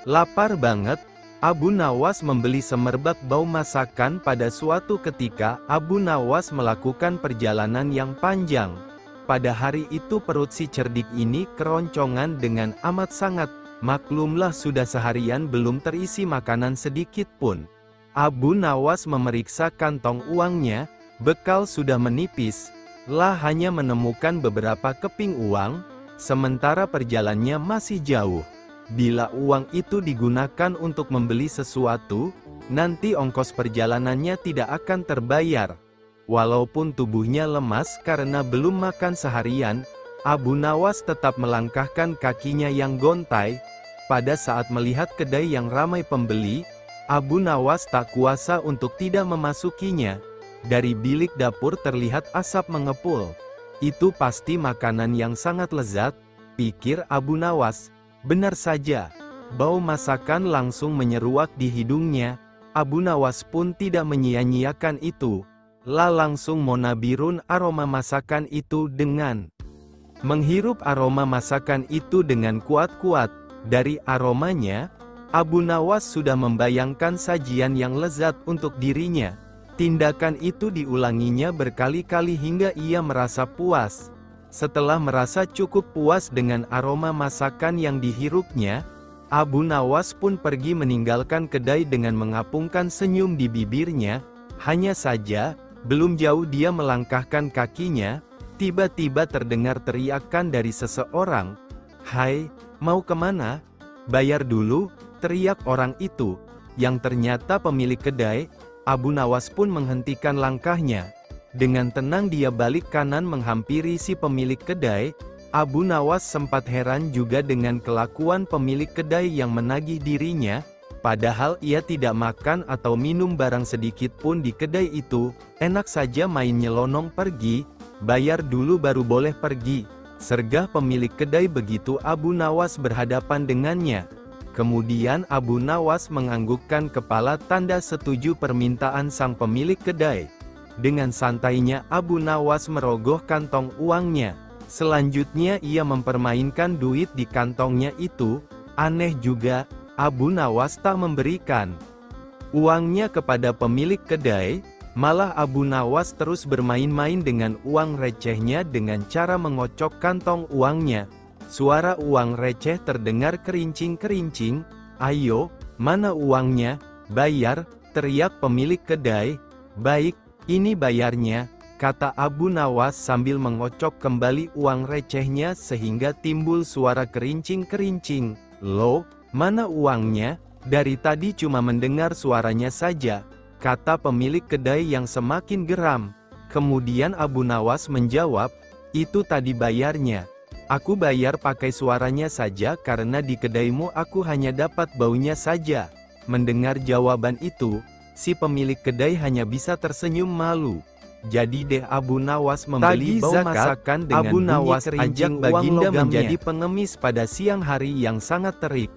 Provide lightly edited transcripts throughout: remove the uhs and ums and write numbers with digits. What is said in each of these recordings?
Lapar banget, Abu Nawas membeli semerbak bau masakan. Pada suatu ketika, Abu Nawas melakukan perjalanan yang panjang. Pada hari itu perut si cerdik ini keroncongan dengan amat sangat. Maklumlah sudah seharian belum terisi makanan sedikit pun. Abu Nawas memeriksa kantong uangnya, bekal sudah menipis. Lah hanya menemukan beberapa keping uang, sementara perjalanannya masih jauh. Bila uang itu digunakan untuk membeli sesuatu, nanti ongkos perjalanannya tidak akan terbayar. Walaupun tubuhnya lemas karena belum makan seharian, Abu Nawas tetap melangkahkan kakinya yang gontai. Pada saat melihat kedai yang ramai pembeli, Abu Nawas tak kuasa untuk tidak memasukinya. Dari bilik dapur terlihat asap mengepul. Itu pasti makanan yang sangat lezat, pikir Abu Nawas. Benar saja, bau masakan langsung menyeruak di hidungnya. Abu Nawas pun tidak menyia-nyiakan itu. Langsung monabirun aroma masakan itu dengan menghirup aroma masakan itu dengan kuat-kuat. Dari aromanya, Abu Nawas sudah membayangkan sajian yang lezat untuk dirinya. Tindakan itu diulanginya berkali-kali hingga ia merasa puas. Setelah merasa cukup puas dengan aroma masakan yang dihirupnya, Abu Nawas pun pergi meninggalkan kedai dengan mengapungkan senyum di bibirnya. Hanya saja, belum jauh dia melangkahkan kakinya, tiba-tiba terdengar teriakan dari seseorang. "Hai, mau kemana? Bayar dulu," teriak orang itu, yang ternyata pemilik kedai. Abu Nawas pun menghentikan langkahnya. Dengan tenang dia balik kanan menghampiri si pemilik kedai. Abu Nawas sempat heran juga dengan kelakuan pemilik kedai yang menagih dirinya, padahal ia tidak makan atau minum barang sedikit pun di kedai itu. Enak saja main nyelonong pergi, bayar dulu baru boleh pergi, sergah pemilik kedai begitu Abu Nawas berhadapan dengannya. Kemudian Abu Nawas menganggukkan kepala tanda setuju permintaan sang pemilik kedai. Dengan santainya Abu Nawas merogoh kantong uangnya. Selanjutnya ia mempermainkan duit di kantongnya itu. Aneh juga, Abu Nawas tak memberikan uangnya kepada pemilik kedai, malah Abu Nawas terus bermain-main dengan uang recehnya dengan cara mengocok kantong uangnya. Suara uang receh terdengar kerincing-kerincing. "Ayo, mana uangnya? Bayar," teriak pemilik kedai. "Baik, ini bayarnya," kata Abu Nawas sambil mengocok kembali uang recehnya sehingga timbul suara kerincing-kerincing. "Loh, mana uangnya? Dari tadi cuma mendengar suaranya saja," kata pemilik kedai yang semakin geram. Kemudian Abu Nawas menjawab, "Itu tadi bayarnya. Aku bayar pakai suaranya saja karena di kedaimu aku hanya dapat baunya saja." Mendengar jawaban itu, si pemilik kedai hanya bisa tersenyum malu. Jadi deh Abu Nawas membeli bau masakan dengan Abu Nawas ajak Baginda menjadi pengemis pada siang hari yang sangat terik.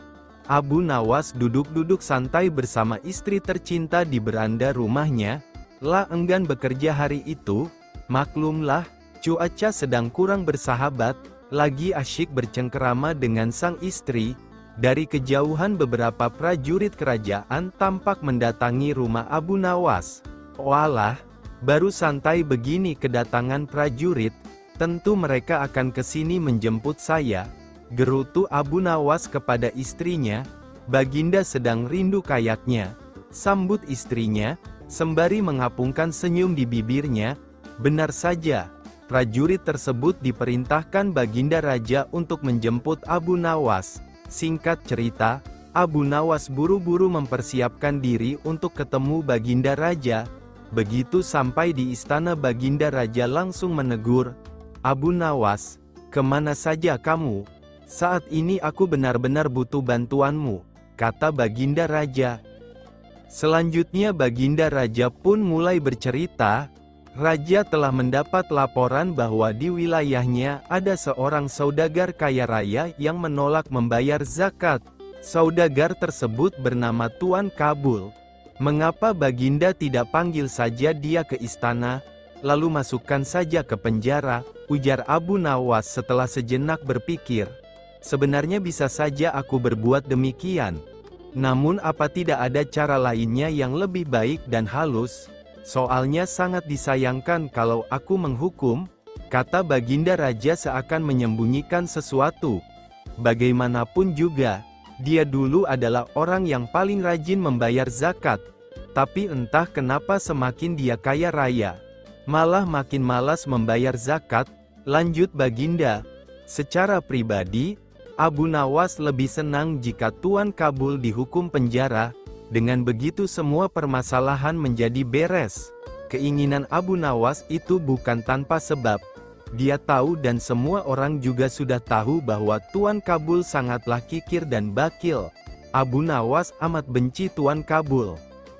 Abu Nawas duduk-duduk santai bersama istri tercinta di beranda rumahnya. Enggan bekerja hari itu. Maklumlah, cuaca sedang kurang bersahabat, lagi asyik bercengkerama dengan sang istri. Dari kejauhan beberapa prajurit kerajaan tampak mendatangi rumah Abu Nawas. "Walah, baru santai begini kedatangan prajurit, tentu mereka akan kesini menjemput saya," gerutu Abu Nawas kepada istrinya. "Baginda sedang rindu kayaknya," sambut istrinya, sembari mengapungkan senyum di bibirnya. Benar saja, prajurit tersebut diperintahkan Baginda Raja untuk menjemput Abu Nawas. Singkat cerita, Abu Nawas buru-buru mempersiapkan diri untuk ketemu Baginda Raja. Begitu sampai di istana, Baginda Raja langsung menegur, "Abu Nawas, kemana saja kamu? Saat ini aku benar-benar butuh bantuanmu," kata Baginda Raja. Selanjutnya Baginda Raja pun mulai bercerita. Raja telah mendapat laporan bahwa di wilayahnya ada seorang saudagar kaya raya yang menolak membayar zakat. Saudagar tersebut bernama Tuan Kabul. Mengapa Baginda tidak panggil saja dia ke istana? lalu masukkan saja ke penjara, ujar Abu Nawas setelah sejenak berpikir. Sebenarnya bisa saja aku berbuat demikian. Namun apa tidak ada cara lainnya yang lebih baik dan halus? Soalnya sangat disayangkan kalau aku menghukum, kata Baginda Raja seakan menyembunyikan sesuatu. Bagaimanapun juga, dia dulu adalah orang yang paling rajin membayar zakat. Tapi entah kenapa semakin dia kaya raya, malah makin malas membayar zakat, lanjut Baginda. Secara pribadi, Abu Nawas lebih senang jika Tuan Kabul dihukum penjara, dengan begitu semua permasalahan menjadi beres. Keinginan Abu Nawas itu bukan tanpa sebab. Dia tahu dan semua orang juga sudah tahu bahwa Tuan Kabul sangatlah kikir dan bakil. Abu Nawas amat benci Tuan Kabul.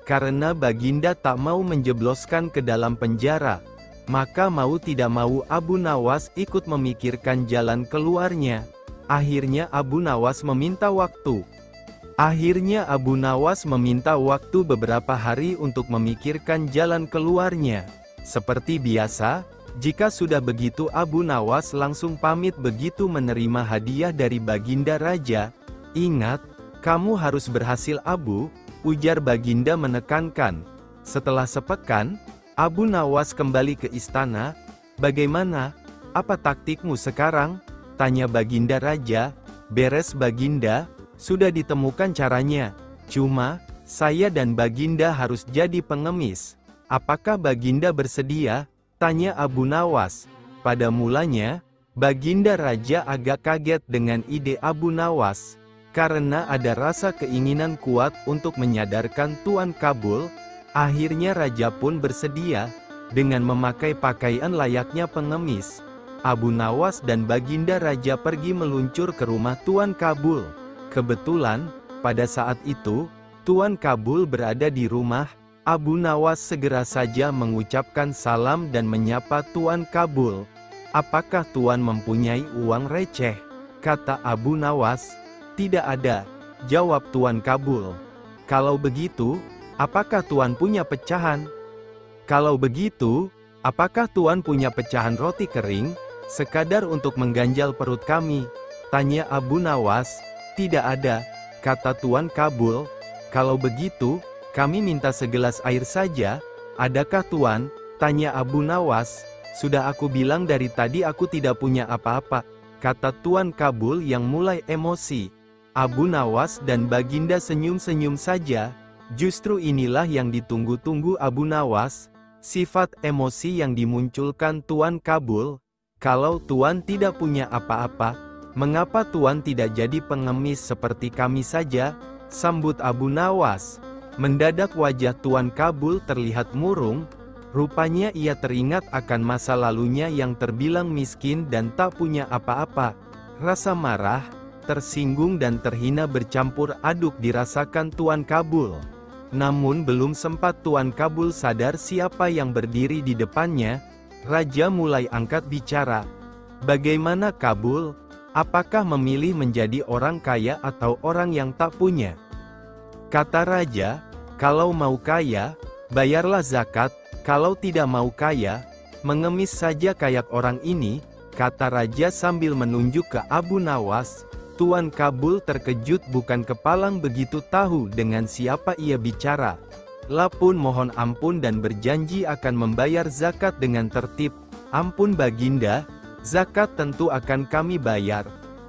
Karena Baginda tak mau menjebloskan ke dalam penjara, maka mau tidak mau Abu Nawas ikut memikirkan jalan keluarnya. Akhirnya Abu Nawas meminta waktu. Beberapa hari untuk memikirkan jalan keluarnya. Seperti biasa, jika sudah begitu Abu Nawas langsung pamit begitu menerima hadiah dari Baginda Raja. Ingat, kamu harus berhasil Abu, ujar Baginda menekankan. Setelah sepekan, Abu Nawas kembali ke istana. Bagaimana? Apa taktikmu sekarang? Tanya Baginda Raja. Beres Baginda, sudah ditemukan caranya. Cuma, saya dan Baginda harus jadi pengemis. Apakah Baginda bersedia? Tanya Abu Nawas. Pada mulanya, Baginda Raja agak kaget dengan ide Abu Nawas. Karena ada rasa keinginan kuat untuk menyadarkan Tuan Kabul, akhirnya Raja pun bersedia, dengan memakai pakaian layaknya pengemis. Abu Nawas dan Baginda Raja pergi meluncur ke rumah Tuan Kabul. Kebetulan, pada saat itu, Tuan Kabul berada di rumah. Abu Nawas segera saja mengucapkan salam dan menyapa Tuan Kabul. Apakah Tuan mempunyai uang receh? Kata Abu Nawas. Tidak ada, jawab Tuan Kabul. Kalau begitu, apakah Tuan punya pecahan? Kalau begitu, apakah Tuan punya pecahan roti kering? Sekadar untuk mengganjal perut kami, tanya Abu Nawas. Tidak ada, kata Tuan Kabul. Kalau begitu, kami minta segelas air saja. Adakah Tuan? Tanya Abu Nawas. Sudah aku bilang dari tadi aku tidak punya apa-apa, kata Tuan Kabul yang mulai emosi. Abu Nawas dan Baginda senyum-senyum saja. Justru inilah yang ditunggu-tunggu Abu Nawas, sifat emosi yang dimunculkan Tuan Kabul. Kalau Tuan tidak punya apa-apa, mengapa Tuan tidak jadi pengemis seperti kami saja? Sambut Abu Nawas. Mendadak wajah Tuan Kabul terlihat murung. Rupanya ia teringat akan masa lalunya yang terbilang miskin dan tak punya apa-apa. Rasa marah, tersinggung dan terhina bercampur aduk dirasakan Tuan Kabul. Namun belum sempat Tuan Kabul sadar siapa yang berdiri di depannya, Raja mulai angkat bicara. Bagaimana Kabul? Apakah memilih menjadi orang kaya atau orang yang tak punya? Kata Raja, kalau mau kaya, bayarlah zakat, kalau tidak mau kaya, mengemis saja kayak orang ini, kata Raja sambil menunjuk ke Abu Nawas. Tuan Kabul terkejut bukan kepalang begitu tahu dengan siapa ia bicara. Lapun mohon ampun dan berjanji akan membayar zakat dengan tertib. Ampun Baginda, zakat tentu akan kami bayar,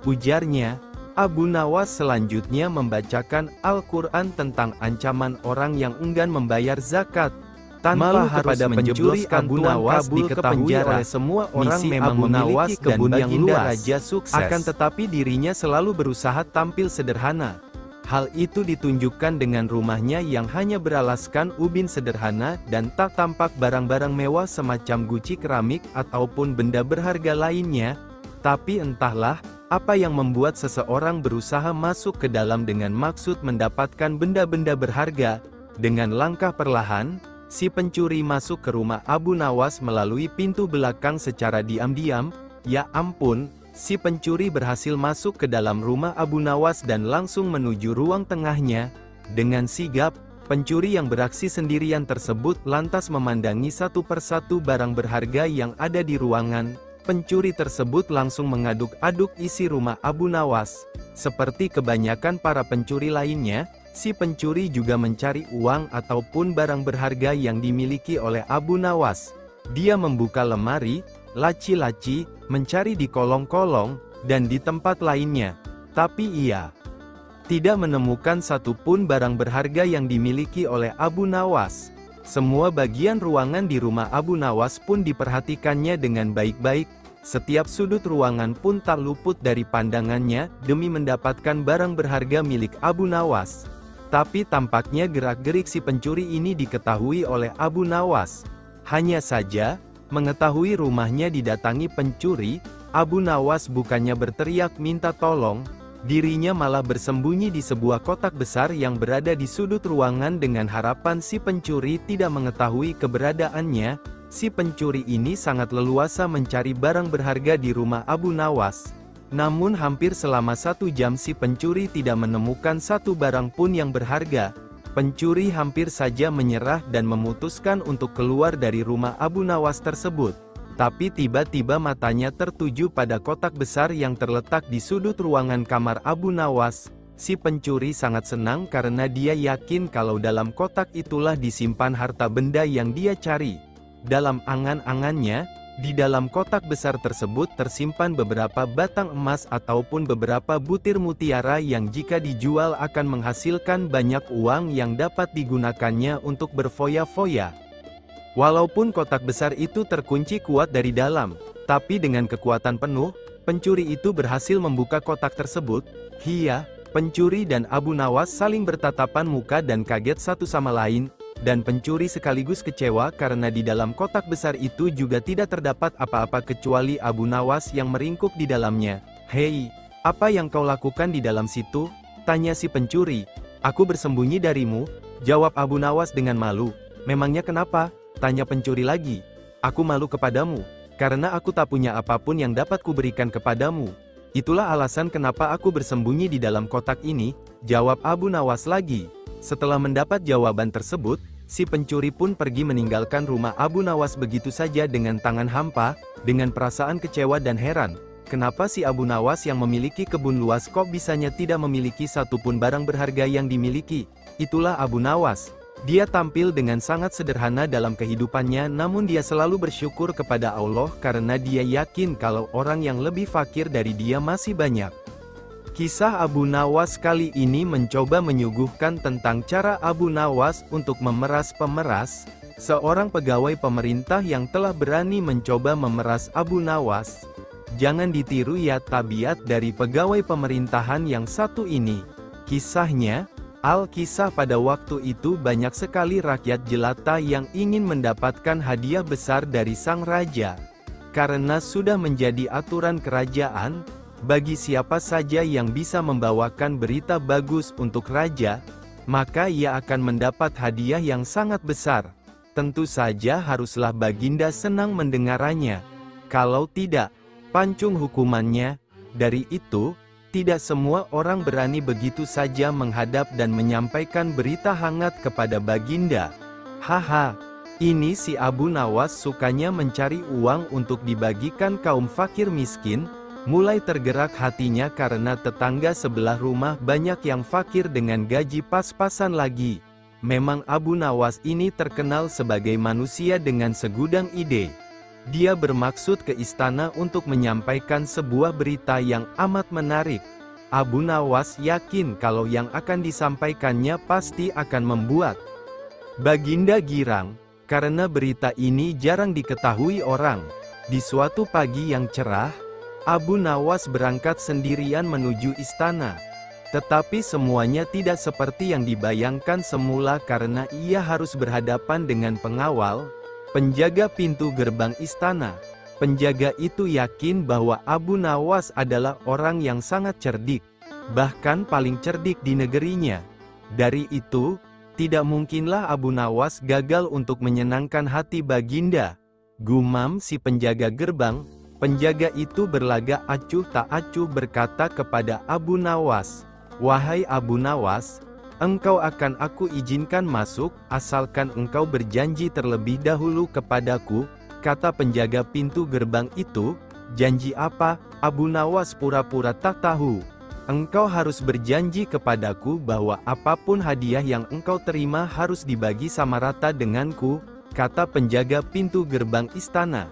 ujarnya. Abu Nawas selanjutnya membacakan Al-Quran tentang ancaman orang yang enggan membayar zakat. Tanpa harus menjebloskan Abu Nawas diketahui oleh semua orang memang memiliki kebun yang luas. Raja sukses. Akan tetapi dirinya selalu berusaha tampil sederhana. Hal itu ditunjukkan dengan rumahnya yang hanya beralaskan ubin sederhana dan tak tampak barang-barang mewah semacam guci keramik ataupun benda berharga lainnya. Tapi entahlah, apa yang membuat seseorang berusaha masuk ke dalam dengan maksud mendapatkan benda-benda berharga. Dengan langkah perlahan, si pencuri masuk ke rumah Abu Nawas melalui pintu belakang secara diam-diam. Ya ampun! Si pencuri berhasil masuk ke dalam rumah Abu Nawas dan langsung menuju ruang tengahnya. Dengan sigap, Pencuri yang beraksi sendirian tersebut lantas memandangi satu persatu barang berharga yang ada di ruangan. Pencuri tersebut langsung mengaduk-aduk isi rumah Abu Nawas. Seperti kebanyakan para pencuri lainnya, si pencuri juga mencari uang ataupun barang berharga yang dimiliki oleh Abu Nawas. Dia membuka lemari, laci-laci, mencari di kolong-kolong, dan di tempat lainnya. Tapi ia tidak menemukan satupun barang berharga yang dimiliki oleh Abu Nawas. Semua bagian ruangan di rumah Abu Nawas pun diperhatikannya dengan baik-baik. Setiap sudut ruangan pun tak luput dari pandangannya, demi mendapatkan barang berharga milik Abu Nawas. Tapi tampaknya gerak-gerik si pencuri ini diketahui oleh Abu Nawas. Hanya saja, mengetahui rumahnya didatangi pencuri, Abu Nawas bukannya berteriak minta tolong, dirinya malah bersembunyi di sebuah kotak besar yang berada di sudut ruangan dengan harapan si pencuri tidak mengetahui keberadaannya. Si pencuri ini sangat leluasa mencari barang berharga di rumah Abu Nawas. Namun hampir selama 1 jam si pencuri tidak menemukan satu barang pun yang berharga. Pencuri hampir saja menyerah dan memutuskan untuk keluar dari rumah Abu Nawas tersebut. Tapi tiba-tiba matanya tertuju pada kotak besar yang terletak di sudut ruangan kamar Abu Nawas. Si pencuri sangat senang karena dia yakin kalau dalam kotak itulah disimpan harta benda yang dia cari. Dalam angan-angannya, di dalam kotak besar tersebut tersimpan beberapa batang emas ataupun beberapa butir mutiara yang jika dijual akan menghasilkan banyak uang yang dapat digunakannya untuk berfoya-foya. Walaupun kotak besar itu terkunci kuat dari dalam, tapi dengan kekuatan penuh, pencuri itu berhasil membuka kotak tersebut. Pencuri dan Abu Nawas saling bertatapan muka dan kaget satu sama lain, dan pencuri sekaligus kecewa karena di dalam kotak besar itu juga tidak terdapat apa-apa kecuali Abu Nawas yang meringkuk di dalamnya. "Hei, apa yang kau lakukan di dalam situ?" tanya si pencuri. "Aku bersembunyi darimu," jawab Abu Nawas dengan malu. "Memangnya kenapa?" tanya pencuri lagi. "Aku malu kepadamu, karena aku tak punya apapun yang dapat kuberikan kepadamu. Itulah alasan kenapa aku bersembunyi di dalam kotak ini," jawab Abu Nawas lagi. Setelah mendapat jawaban tersebut, si pencuri pun pergi meninggalkan rumah Abu Nawas begitu saja dengan tangan hampa, dengan perasaan kecewa dan heran. Kenapa si Abu Nawas yang memiliki kebun luas kok bisanya tidak memiliki satupun barang berharga yang dimiliki? Itulah Abu Nawas. Dia tampil dengan sangat sederhana dalam kehidupannya, namun dia selalu bersyukur kepada Allah karena dia yakin kalau orang yang lebih fakir dari dia masih banyak. Kisah Abu Nawas kali ini mencoba menyuguhkan tentang cara Abu Nawas untuk memeras pemeras, seorang pegawai pemerintah yang telah berani mencoba memeras Abu Nawas. Jangan ditiru ya tabiat dari pegawai pemerintahan yang satu ini. Kisahnya, Alkisah pada waktu itu banyak sekali rakyat jelata yang ingin mendapatkan hadiah besar dari sang raja. Karena sudah menjadi aturan kerajaan, bagi siapa saja yang bisa membawakan berita bagus untuk raja, maka ia akan mendapat hadiah yang sangat besar. Tentu saja haruslah Baginda senang mendengarannya. Kalau tidak, pancung hukumannya. Dari itu, tidak semua orang berani begitu saja menghadap dan menyampaikan berita hangat kepada Baginda. Haha, ini si Abu Nawas sukanya mencari uang untuk dibagikan kaum fakir miskin. Mulai tergerak hatinya karena tetangga sebelah rumah banyak yang fakir dengan gaji pas-pasan lagi. Memang Abu Nawas ini terkenal sebagai manusia dengan segudang ide. Dia bermaksud ke istana untuk menyampaikan sebuah berita yang amat menarik. Abu Nawas yakin kalau yang akan disampaikannya pasti akan membuat Baginda girang, karena berita ini jarang diketahui orang. Di suatu pagi yang cerah, Abu Nawas berangkat sendirian menuju istana. Tetapi semuanya tidak seperti yang dibayangkan semula karena ia harus berhadapan dengan pengawal, penjaga pintu gerbang istana. Penjaga itu yakin bahwa Abu Nawas adalah orang yang sangat cerdik, bahkan paling cerdik di negerinya. Dari itu, tidak mungkinlah Abu Nawas gagal untuk menyenangkan hati Baginda. Gumam si penjaga gerbang. Penjaga itu berlagak acuh tak acuh berkata kepada Abu Nawas, "Wahai Abu Nawas, Engkau akan aku izinkan masuk, asalkan engkau berjanji terlebih dahulu kepadaku, kata penjaga pintu gerbang itu. Janji apa? Abu Nawas pura-pura tak tahu. Engkau harus berjanji kepadaku bahwa apapun hadiah yang engkau terima harus dibagi sama rata denganku, kata penjaga pintu gerbang istana.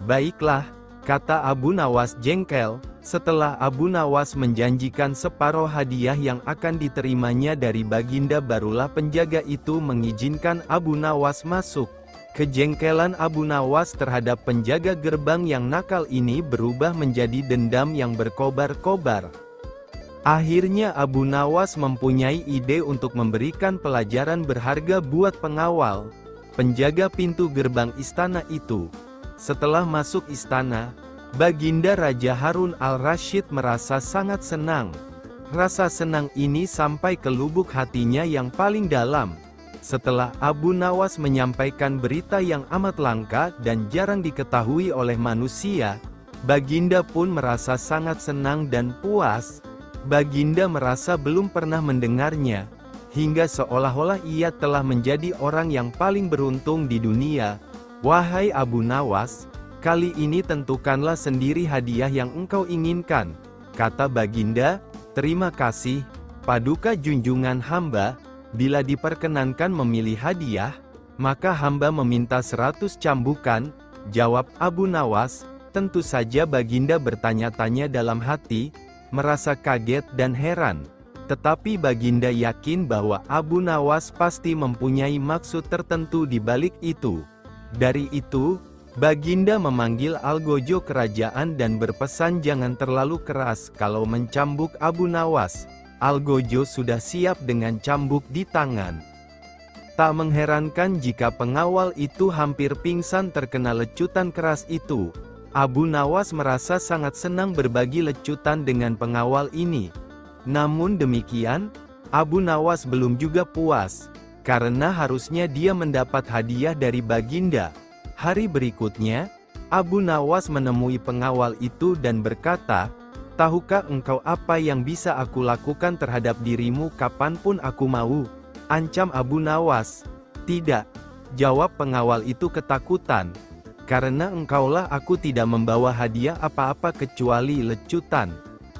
Baiklah, kata Abu Nawas jengkel. Setelah Abu Nawas menjanjikan separuh hadiah yang akan diterimanya dari Baginda, barulah penjaga itu mengizinkan Abu Nawas masuk. Kejengkelan Abu Nawas terhadap penjaga gerbang yang nakal ini berubah menjadi dendam yang berkobar-kobar. Akhirnya Abu Nawas mempunyai ide untuk memberikan pelajaran berharga buat pengawal, penjaga pintu gerbang istana itu. Setelah masuk istana, Baginda Raja Harun al-Rasyid merasa sangat senang. Rasa senang ini sampai ke lubuk hatinya yang paling dalam. Setelah Abu Nawas menyampaikan berita yang amat langka dan jarang diketahui oleh manusia, Baginda pun merasa sangat senang dan puas. Baginda merasa belum pernah mendengarnya, hingga seolah-olah ia telah menjadi orang yang paling beruntung di dunia. Wahai Abu Nawas, kali ini tentukanlah sendiri hadiah yang engkau inginkan, kata Baginda. Terima kasih, Paduka junjungan hamba. Bila diperkenankan memilih hadiah, maka hamba meminta 100 cambukan, jawab Abu Nawas. Tentu saja Baginda bertanya-tanya dalam hati, merasa kaget dan heran. Tetapi Baginda yakin bahwa Abu Nawas pasti mempunyai maksud tertentu di balik itu. Dari itu, Baginda memanggil algojo kerajaan dan berpesan jangan terlalu keras kalau mencambuk Abu Nawas. Algojo sudah siap dengan cambuk di tangan. Tak mengherankan jika pengawal itu hampir pingsan terkena lecutan keras itu. Abu Nawas merasa sangat senang berbagi lecutan dengan pengawal ini. Namun demikian, Abu Nawas belum juga puas, karena harusnya dia mendapat hadiah dari Baginda. Hari berikutnya, Abu Nawas menemui pengawal itu dan berkata, "Tahukah engkau apa yang bisa aku lakukan terhadap dirimu kapanpun aku mau?" ancam Abu Nawas. "Tidak," jawab pengawal itu ketakutan. "Karena engkaulah aku tidak membawa hadiah apa-apa kecuali lecutan.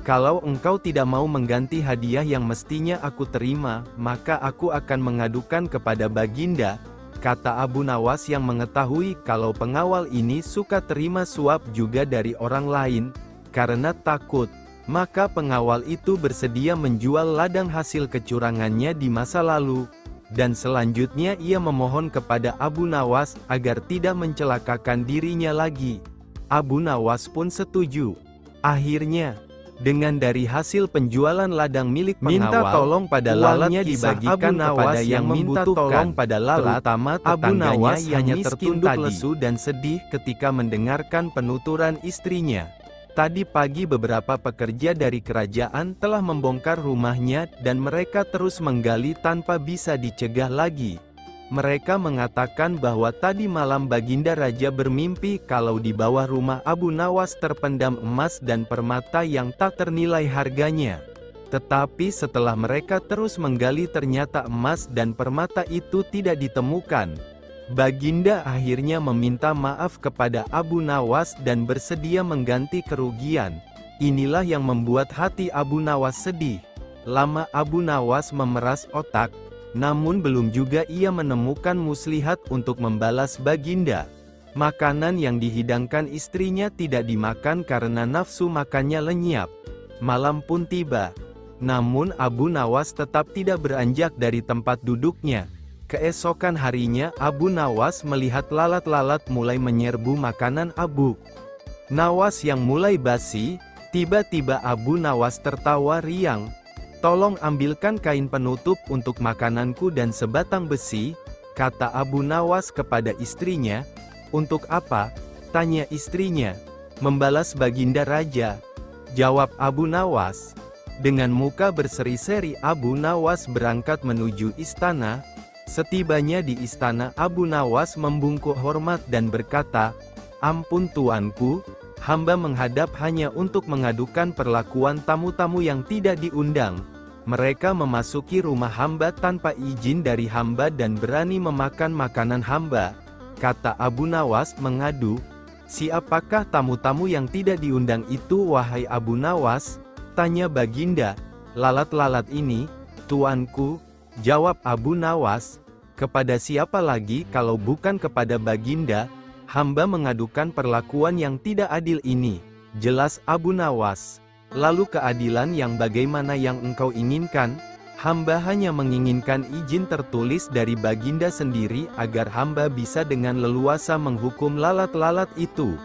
Kalau engkau tidak mau mengganti hadiah yang mestinya aku terima, maka aku akan mengadukan kepada Baginda," kata Abu Nawas yang mengetahui kalau pengawal ini suka terima suap juga dari orang lain. Karena takut, maka pengawal itu bersedia menjual ladang hasil kecurangannya di masa lalu. Dan selanjutnya ia memohon kepada Abu Nawas agar tidak mencelakakan dirinya lagi. Abu Nawas pun setuju. Akhirnya, dengan dari hasil penjualan ladang milik pengawal, minta tolong pada lalatnya dibagikan kepada yang minta tolong pada lalat, terutama Abu Nawas hanya tertunduk lesu dan sedih ketika mendengarkan penuturan istrinya. Tadi pagi beberapa pekerja dari kerajaan telah membongkar rumahnya dan mereka terus menggali tanpa bisa dicegah lagi. Mereka mengatakan bahwa tadi malam Baginda Raja bermimpi kalau di bawah rumah Abu Nawas terpendam emas dan permata yang tak ternilai harganya. Tetapi setelah mereka terus menggali ternyata emas dan permata itu tidak ditemukan. Baginda akhirnya meminta maaf kepada Abu Nawas dan bersedia mengganti kerugian. Inilah yang membuat hati Abu Nawas sedih. Lama Abu Nawas memeras otak, namun belum juga ia menemukan muslihat untuk membalas Baginda. Makanan yang dihidangkan istrinya tidak dimakan karena nafsu makannya lenyap. Malam pun tiba. Namun Abu Nawas tetap tidak beranjak dari tempat duduknya. Keesokan harinya Abu Nawas melihat lalat-lalat mulai menyerbu makanan Abu Nawas yang mulai basi. Tiba-tiba Abu Nawas tertawa riang. "Tolong ambilkan kain penutup untuk makananku dan sebatang besi," kata Abu Nawas kepada istrinya. "Untuk apa?" tanya istrinya. "Membalas Baginda Raja," jawab Abu Nawas. Dengan muka berseri-seri Abu Nawas berangkat menuju istana. Setibanya di istana, Abu Nawas membungkuk hormat dan berkata, "Ampun tuanku, hamba menghadap hanya untuk mengadukan perlakuan tamu-tamu yang tidak diundang. Mereka memasuki rumah hamba tanpa izin dari hamba dan berani memakan makanan hamba. Kata Abu Nawas mengadu, "Siapakah tamu-tamu yang tidak diundang itu wahai Abu Nawas?" Tanya Baginda. "Lalat-lalat ini, tuanku," jawab Abu Nawas. "Kepada siapa lagi kalau bukan kepada Baginda? Hamba mengadukan perlakuan yang tidak adil ini," jelas Abu Nawas. "Lalu keadilan yang bagaimana yang engkau inginkan?" "Hamba hanya menginginkan izin tertulis dari Baginda sendiri agar hamba bisa dengan leluasa menghukum lalat-lalat itu."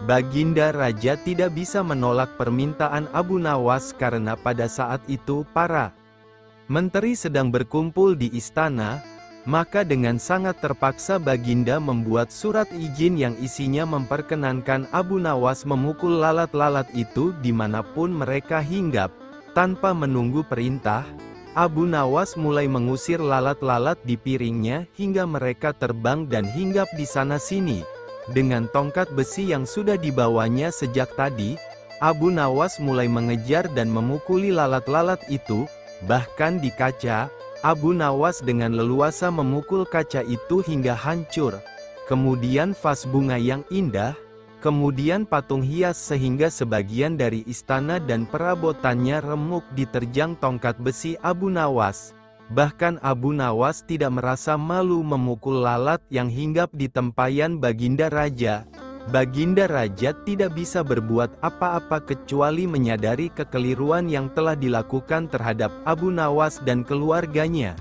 Baginda Raja tidak bisa menolak permintaan Abu Nawas karena pada saat itu para menteri sedang berkumpul di istana. Maka dengan sangat terpaksa Baginda membuat surat izin yang isinya memperkenankan Abu Nawas memukul lalat-lalat itu dimanapun mereka hinggap. Tanpa menunggu perintah, Abu Nawas mulai mengusir lalat-lalat di piringnya hingga mereka terbang dan hinggap di sana-sini. Dengan tongkat besi yang sudah dibawanya sejak tadi, Abu Nawas mulai mengejar dan memukuli lalat-lalat itu, bahkan di kaca. Abu Nawas dengan leluasa memukul kaca itu hingga hancur. Kemudian vas bunga yang indah, kemudian patung hias sehingga sebagian dari istana dan perabotannya remuk diterjang tongkat besi Abu Nawas. Bahkan Abu Nawas tidak merasa malu memukul lalat yang hinggap di tempayan Baginda Raja. Baginda Raja tidak bisa berbuat apa-apa kecuali menyadari kekeliruan yang telah dilakukan terhadap Abu Nawas dan keluarganya.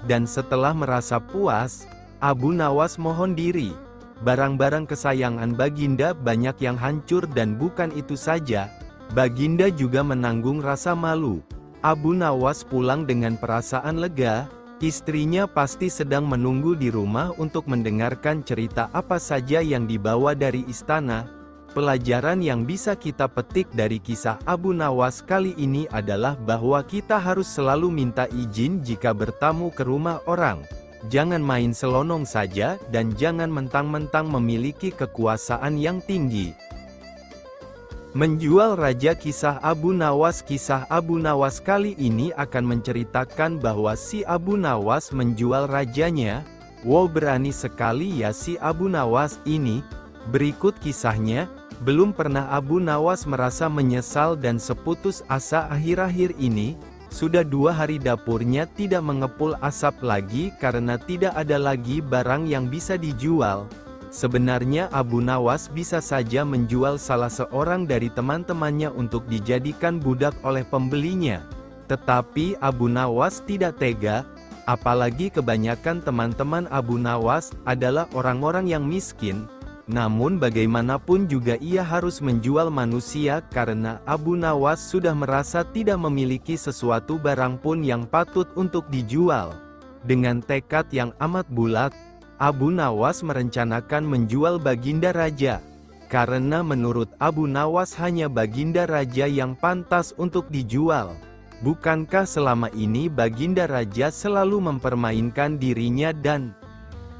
Dan setelah merasa puas, Abu Nawas mohon diri. Barang-barang kesayangan Baginda banyak yang hancur dan bukan itu saja, Baginda juga menanggung rasa malu. Abu Nawas pulang dengan perasaan lega. Istrinya pasti sedang menunggu di rumah untuk mendengarkan cerita apa saja yang dibawa dari istana. Pelajaran yang bisa kita petik dari kisah Abu Nawas kali ini adalah bahwa kita harus selalu minta izin jika bertamu ke rumah orang. Jangan main selonong saja dan jangan mentang-mentang memiliki kekuasaan yang tinggi. Menjual raja kisah Abu Nawas. Kisah Abu Nawas kali ini akan menceritakan bahwa si Abu Nawas menjual rajanya. Wow, berani sekali ya si Abu Nawas ini. Berikut kisahnya. Belum pernah Abu Nawas merasa menyesal dan seputus asa akhir-akhir ini. Sudah 2 hari dapurnya tidak mengepul asap lagi karena tidak ada lagi barang yang bisa dijual. Sebenarnya Abu Nawas bisa saja menjual salah seorang dari teman-temannya untuk dijadikan budak oleh pembelinya. Tetapi Abu Nawas tidak tega, apalagi kebanyakan teman-teman Abu Nawas adalah orang-orang yang miskin. Namun bagaimanapun juga ia harus menjual manusia karena Abu Nawas sudah merasa tidak memiliki sesuatu barang pun yang patut untuk dijual. Dengan tekad yang amat bulat, Abu Nawas merencanakan menjual Baginda Raja. Karena menurut Abu Nawas hanya Baginda Raja yang pantas untuk dijual. Bukankah selama ini Baginda Raja selalu mempermainkan dirinya dan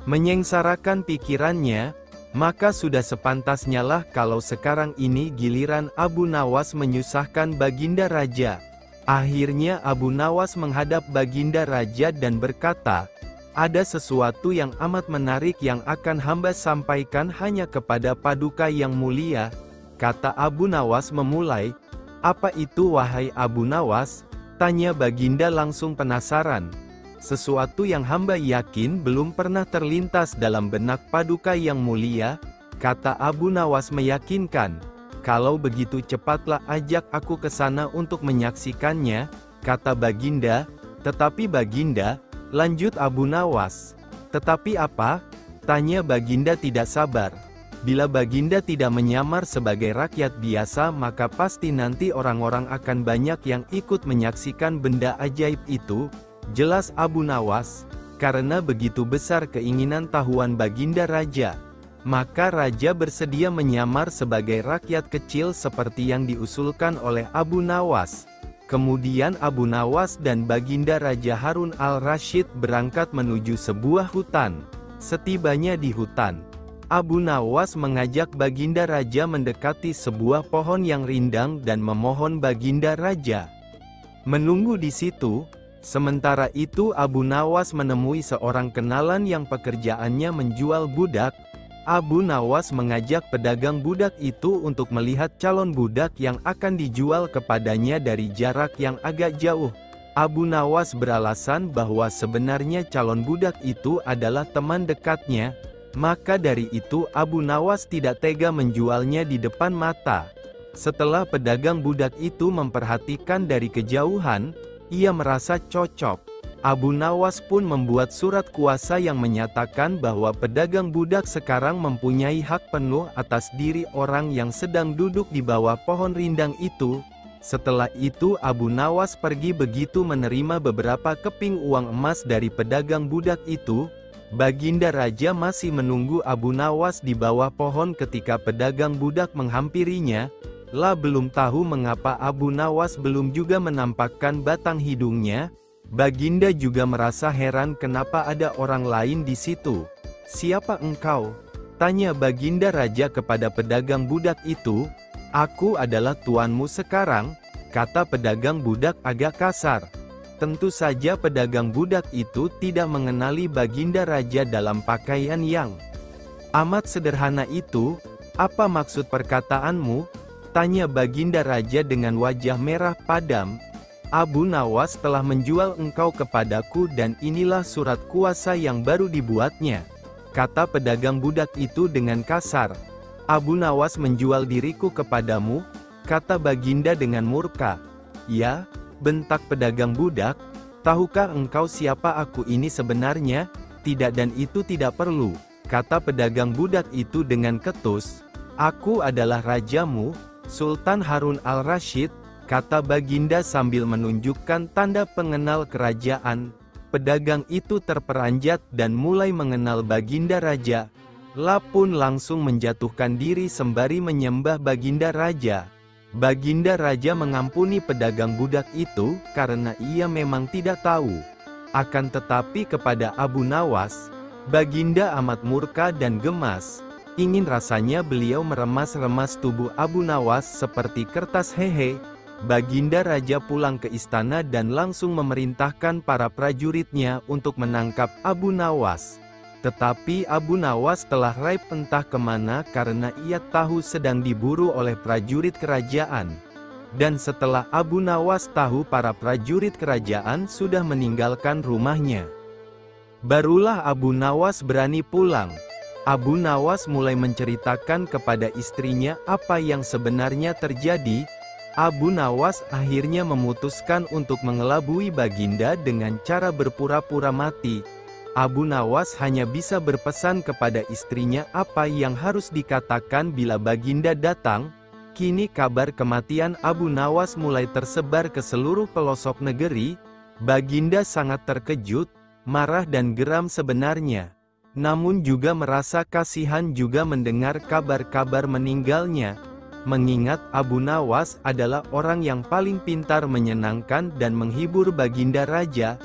menyengsarakan pikirannya? Maka sudah sepantasnya lah kalau sekarang ini giliran Abu Nawas menyusahkan Baginda Raja. Akhirnya Abu Nawas menghadap Baginda Raja dan berkata, "Ada sesuatu yang amat menarik yang akan hamba sampaikan hanya kepada Paduka yang mulia." Kata Abu Nawas memulai. "Apa itu wahai Abu Nawas?" tanya Baginda langsung penasaran. "Sesuatu yang hamba yakin belum pernah terlintas dalam benak Paduka yang mulia," kata Abu Nawas meyakinkan. "Kalau begitu cepatlah ajak aku ke sana untuk menyaksikannya," kata Baginda. "Tetapi Baginda," lanjut Abu Nawas. "Tetapi apa?" tanya Baginda tidak sabar. "Bila Baginda tidak menyamar sebagai rakyat biasa maka pasti nanti orang-orang akan banyak yang ikut menyaksikan benda ajaib itu," jelas Abu Nawas. Karena begitu besar keinginan tahuan Baginda Raja, maka Raja bersedia menyamar sebagai rakyat kecil seperti yang diusulkan oleh Abu Nawas. Kemudian Abu Nawas dan Baginda Raja Harun al-Rasyid berangkat menuju sebuah hutan. Setibanya di hutan, Abu Nawas mengajak Baginda Raja mendekati sebuah pohon yang rindang dan memohon Baginda Raja Menunggu di situ, sementara itu Abu Nawas menemui seorang kenalan yang pekerjaannya menjual budak. Abu Nawas mengajak pedagang budak itu untuk melihat calon budak yang akan dijual kepadanya dari jarak yang agak jauh. Abu Nawas beralasan bahwa sebenarnya calon budak itu adalah teman dekatnya, maka dari itu Abu Nawas tidak tega menjualnya di depan mata. Setelah pedagang budak itu memperhatikan dari kejauhan, ia merasa cocok. Abu Nawas pun membuat surat kuasa yang menyatakan bahwa pedagang budak sekarang mempunyai hak penuh atas diri orang yang sedang duduk di bawah pohon rindang itu. Setelah itu Abu Nawas pergi begitu menerima beberapa keping uang emas dari pedagang budak itu. Baginda Raja masih menunggu Abu Nawas di bawah pohon ketika pedagang budak menghampirinya. Belum tahu mengapa Abu Nawas belum juga menampakkan batang hidungnya. Baginda juga merasa heran kenapa ada orang lain di situ. "Siapa engkau?" tanya Baginda Raja kepada pedagang budak itu. "Aku adalah tuanmu sekarang," kata pedagang budak agak kasar. Tentu saja pedagang budak itu tidak mengenali Baginda Raja dalam pakaian yang amat sederhana itu. "Apa maksud perkataanmu?" tanya Baginda Raja dengan wajah merah padam. "Abu Nawas telah menjual engkau kepadaku dan inilah surat kuasa yang baru dibuatnya," kata pedagang budak itu dengan kasar. "Abu Nawas menjual diriku kepadamu," kata Baginda dengan murka. "Ya," bentak pedagang budak, "tahukah engkau siapa aku ini sebenarnya?" "Tidak dan itu tidak perlu," kata pedagang budak itu dengan ketus. "Aku adalah rajamu, Sultan Harun al-Rasyid," kata Baginda sambil menunjukkan tanda pengenal kerajaan. Pedagang itu terperanjat dan mulai mengenal Baginda Raja. Pun langsung menjatuhkan diri sembari menyembah Baginda Raja. Baginda Raja mengampuni pedagang budak itu karena ia memang tidak tahu. Akan tetapi kepada Abu Nawas, Baginda amat murka dan gemas. Ingin rasanya beliau meremas-remas tubuh Abu Nawas seperti kertas hehe. Baginda Raja pulang ke istana dan langsung memerintahkan para prajuritnya untuk menangkap Abu Nawas. Tetapi Abu Nawas telah raib entah kemana karena ia tahu sedang diburu oleh prajurit kerajaan. Dan setelah Abu Nawas tahu para prajurit kerajaan sudah meninggalkan rumahnya, barulah Abu Nawas berani pulang. Abu Nawas mulai menceritakan kepada istrinya apa yang sebenarnya terjadi. Abu Nawas akhirnya memutuskan untuk mengelabui Baginda dengan cara berpura-pura mati. Abu Nawas hanya bisa berpesan kepada istrinya apa yang harus dikatakan bila Baginda datang. Kini kabar kematian Abu Nawas mulai tersebar ke seluruh pelosok negeri. Baginda sangat terkejut, marah dan geram sebenarnya. Namun juga merasa kasihan juga mendengar kabar-kabar meninggalnya. Mengingat Abu Nawas adalah orang yang paling pintar menyenangkan dan menghibur Baginda Raja.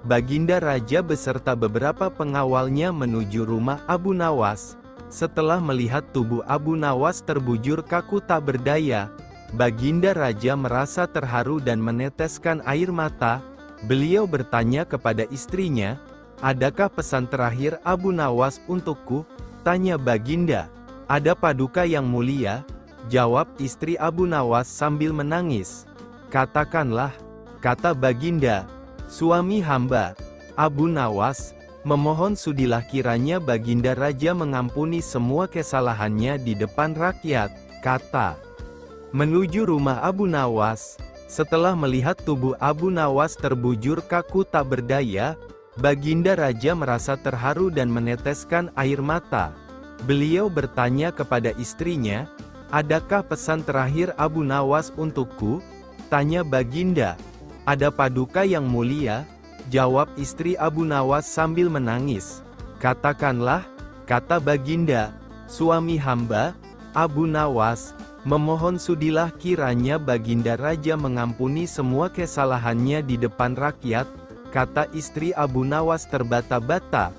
Baginda Raja beserta beberapa pengawalnya menuju rumah Abu Nawas. Setelah melihat tubuh Abu Nawas terbujur kaku tak berdaya, Baginda Raja merasa terharu dan meneteskan air mata. Beliau bertanya kepada istrinya, "Adakah pesan terakhir Abu Nawas untukku?" tanya Baginda. "Ada paduka yang mulia," jawab istri Abu Nawas sambil menangis. "Katakanlah," kata Baginda. "Suami hamba, Abu Nawas, memohon sudilah kiranya Baginda Raja mengampuni semua kesalahannya di depan rakyat," kata. Menuju rumah Abu Nawas. Setelah melihat tubuh Abu Nawas terbujur kaku tak berdaya, Baginda Raja merasa terharu dan meneteskan air mata. Beliau bertanya kepada istrinya, "Adakah pesan terakhir Abu Nawas untukku?" tanya Baginda. "Ada paduka yang mulia," jawab istri Abu Nawas sambil menangis. "Katakanlah," kata Baginda. "Suami hamba, Abu Nawas, memohon sudilah kiranya Baginda Raja mengampuni semua kesalahannya di depan rakyat," kata istri Abu Nawas terbata-bata.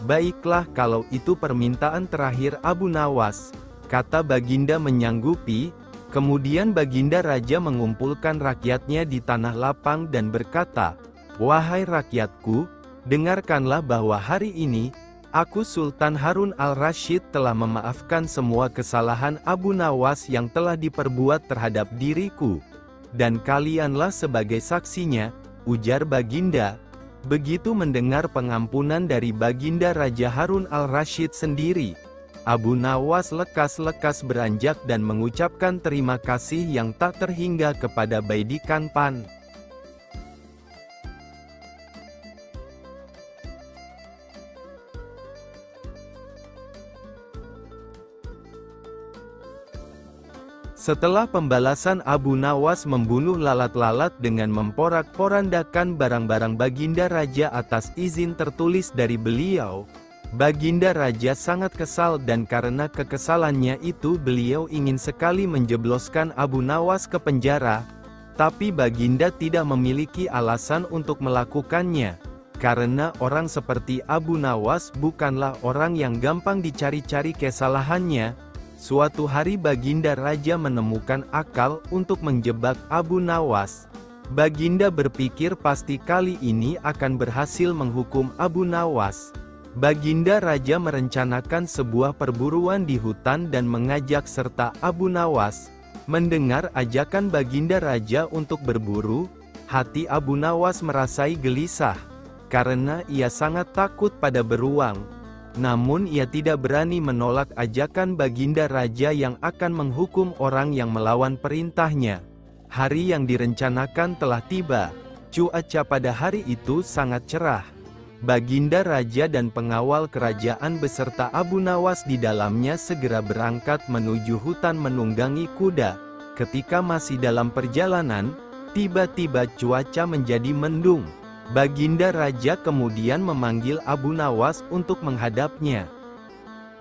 "Baiklah kalau itu permintaan terakhir Abu Nawas," kata Baginda menyanggupi. Kemudian Baginda Raja mengumpulkan rakyatnya di tanah lapang dan berkata, "Wahai rakyatku, dengarkanlah bahwa hari ini, aku Sultan Harun al-Rasyid telah memaafkan semua kesalahan Abu Nawas yang telah diperbuat terhadap diriku. Dan kalianlah sebagai saksinya," ujar Baginda. Begitu mendengar pengampunan dari Baginda Raja Harun al-Rasyid sendiri, Abu Nawas lekas-lekas beranjak dan mengucapkan terima kasih yang tak terhingga kepada Baidikan Pan. Setelah pembalasan Abu Nawas membunuh lalat-lalat dengan memporak-porandakan barang-barang Baginda Raja atas izin tertulis dari beliau, Baginda Raja sangat kesal dan karena kekesalannya itu beliau ingin sekali menjebloskan Abu Nawas ke penjara, tapi Baginda tidak memiliki alasan untuk melakukannya, karena orang seperti Abu Nawas bukanlah orang yang gampang dicari-cari kesalahannya. Suatu hari Baginda Raja menemukan akal untuk menjebak Abu Nawas. Baginda berpikir pasti kali ini akan berhasil menghukum Abu Nawas. Baginda Raja merencanakan sebuah perburuan di hutan dan mengajak serta Abu Nawas. Mendengar ajakan Baginda Raja untuk berburu, hati Abu Nawas merasai gelisah, karena ia sangat takut pada beruang. Namun ia tidak berani menolak ajakan Baginda Raja yang akan menghukum orang yang melawan perintahnya. Hari yang direncanakan telah tiba. Cuaca pada hari itu sangat cerah. Baginda Raja dan pengawal kerajaan beserta Abu Nawas di dalamnya segera berangkat menuju hutan menunggangi kuda. Ketika masih dalam perjalanan, tiba-tiba cuaca menjadi mendung. Baginda Raja kemudian memanggil Abu Nawas untuk menghadapnya.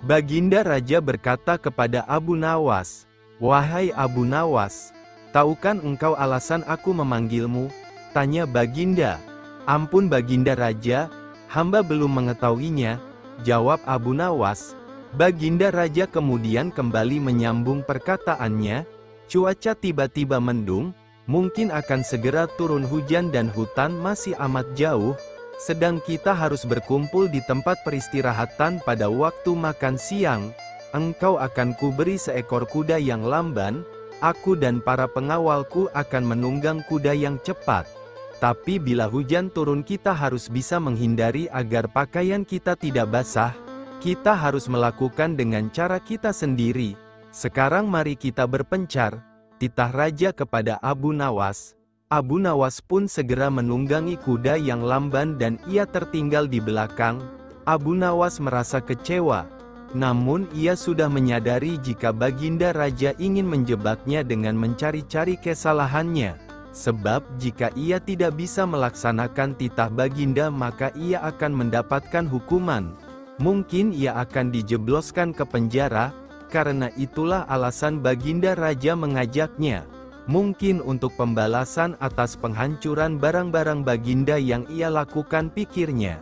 Baginda Raja berkata kepada Abu Nawas, "Wahai Abu Nawas, tahukah engkau alasan aku memanggilmu?" tanya Baginda. "Ampun Baginda Raja, hamba belum mengetahuinya," jawab Abu Nawas. Baginda Raja kemudian kembali menyambung perkataannya, "Cuaca tiba-tiba mendung, mungkin akan segera turun hujan dan hutan masih amat jauh, sedang kita harus berkumpul di tempat peristirahatan pada waktu makan siang. Engkau akan kuberi seekor kuda yang lamban, aku dan para pengawalku akan menunggang kuda yang cepat. Tapi bila hujan turun kita harus bisa menghindari agar pakaian kita tidak basah. Kita harus melakukan dengan cara kita sendiri. Sekarang mari kita berpencar," titah Raja kepada Abu Nawas. Abu Nawas pun segera menunggangi kuda yang lamban dan ia tertinggal di belakang. Abu Nawas merasa kecewa. Namun ia sudah menyadari jika Baginda Raja ingin menjebaknya dengan mencari-cari kesalahannya. Sebab jika ia tidak bisa melaksanakan titah Baginda maka ia akan mendapatkan hukuman. Mungkin ia akan dijebloskan ke penjara, karena itulah alasan Baginda Raja mengajaknya. Mungkin untuk pembalasan atas penghancuran barang-barang Baginda yang ia lakukan, pikirnya.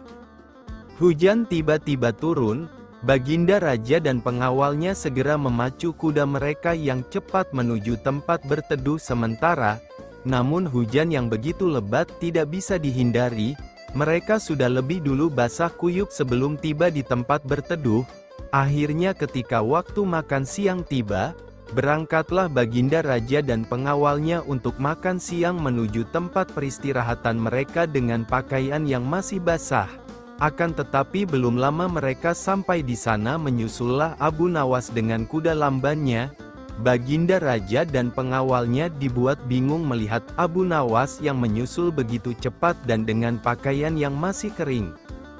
Hujan tiba-tiba turun, Baginda Raja dan pengawalnya segera memacu kuda mereka yang cepat menuju tempat berteduh sementara. Namun hujan yang begitu lebat tidak bisa dihindari, mereka sudah lebih dulu basah kuyup sebelum tiba di tempat berteduh. Akhirnya ketika waktu makan siang tiba, berangkatlah Baginda Raja dan pengawalnya untuk makan siang menuju tempat peristirahatan mereka dengan pakaian yang masih basah. Akan tetapi belum lama mereka sampai di sana menyusullah Abu Nawas dengan kuda lambannya. Baginda Raja dan pengawalnya dibuat bingung melihat Abu Nawas yang menyusul begitu cepat dan dengan pakaian yang masih kering.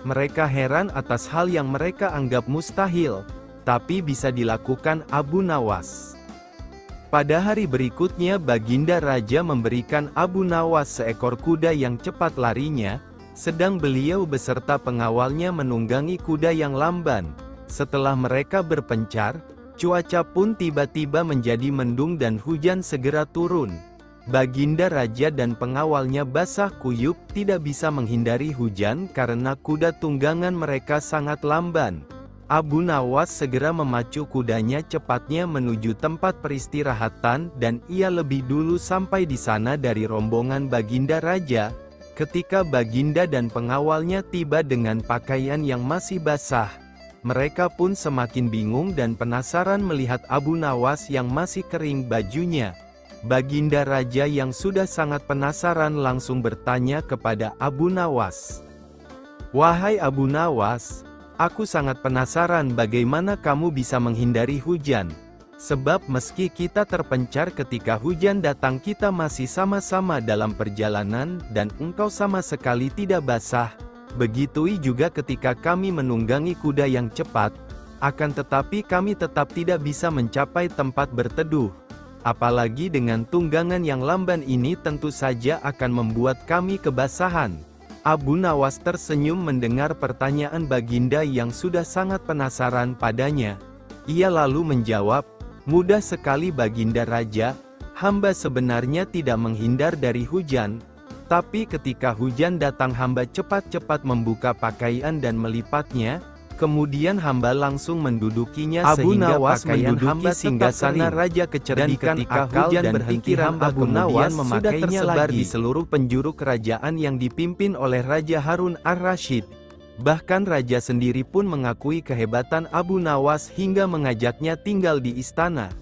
Mereka heran atas hal yang mereka anggap mustahil, tapi bisa dilakukan Abu Nawas. Pada hari berikutnya Baginda Raja memberikan Abu Nawas seekor kuda yang cepat larinya, sedang beliau beserta pengawalnya menunggangi kuda yang lamban. Setelah mereka berpencar, cuaca pun tiba-tiba menjadi mendung dan hujan segera turun. Baginda Raja dan pengawalnya basah kuyup, tidak bisa menghindari hujan karena kuda tunggangan mereka sangat lamban. Abu Nawas segera memacu kudanya cepatnya menuju tempat peristirahatan dan ia lebih dulu sampai di sana dari rombongan Baginda Raja. Ketika Baginda dan pengawalnya tiba dengan pakaian yang masih basah, mereka pun semakin bingung dan penasaran melihat Abu Nawas yang masih kering bajunya. Baginda Raja yang sudah sangat penasaran langsung bertanya kepada Abu Nawas. "Wahai Abu Nawas, aku sangat penasaran bagaimana kamu bisa menghindari hujan. Sebab meski kita terpencar ketika hujan datang kita masih sama-sama dalam perjalanan dan engkau sama sekali tidak basah. Begitu juga ketika kami menunggangi kuda yang cepat, akan tetapi kami tetap tidak bisa mencapai tempat berteduh. Apalagi dengan tunggangan yang lamban ini tentu saja akan membuat kami kebasahan." Abu Nawas tersenyum mendengar pertanyaan Baginda yang sudah sangat penasaran padanya. Ia lalu menjawab, "Mudah sekali Baginda Raja, hamba sebenarnya tidak menghindar dari hujan. Tapi ketika hujan datang hamba cepat-cepat membuka pakaian dan melipatnya, kemudian hamba langsung mendudukinya sehingga pakaian hamba singgasana Raja kecerdikan akal dan pikiran Abu Nawas sudah tersebar di seluruh penjuru kerajaan yang dipimpin oleh Raja Harun ar-Rasyid. Bahkan Raja sendiri pun mengakui kehebatan Abu Nawas hingga mengajaknya tinggal di istana.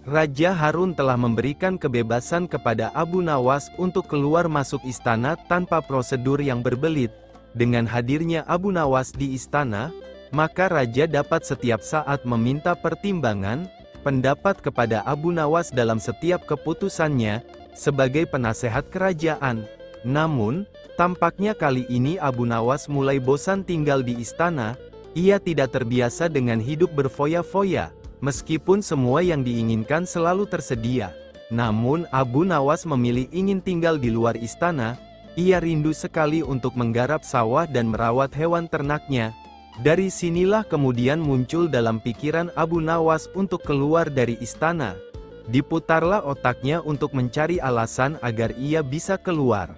Raja Harun telah memberikan kebebasan kepada Abu Nawas untuk keluar masuk istana tanpa prosedur yang berbelit. Dengan hadirnya Abu Nawas di istana, maka Raja dapat setiap saat meminta pertimbangan, pendapat kepada Abu Nawas dalam setiap keputusannya, sebagai penasehat kerajaan. Namun, tampaknya kali ini Abu Nawas mulai bosan tinggal di istana. Ia tidak terbiasa dengan hidup berfoya-foya, meskipun semua yang diinginkan selalu tersedia. Namun Abu Nawas memilih ingin tinggal di luar istana. Ia rindu sekali untuk menggarap sawah dan merawat hewan ternaknya. Dari sinilah kemudian muncul dalam pikiran Abu Nawas untuk keluar dari istana. Diputarlah otaknya untuk mencari alasan agar ia bisa keluar.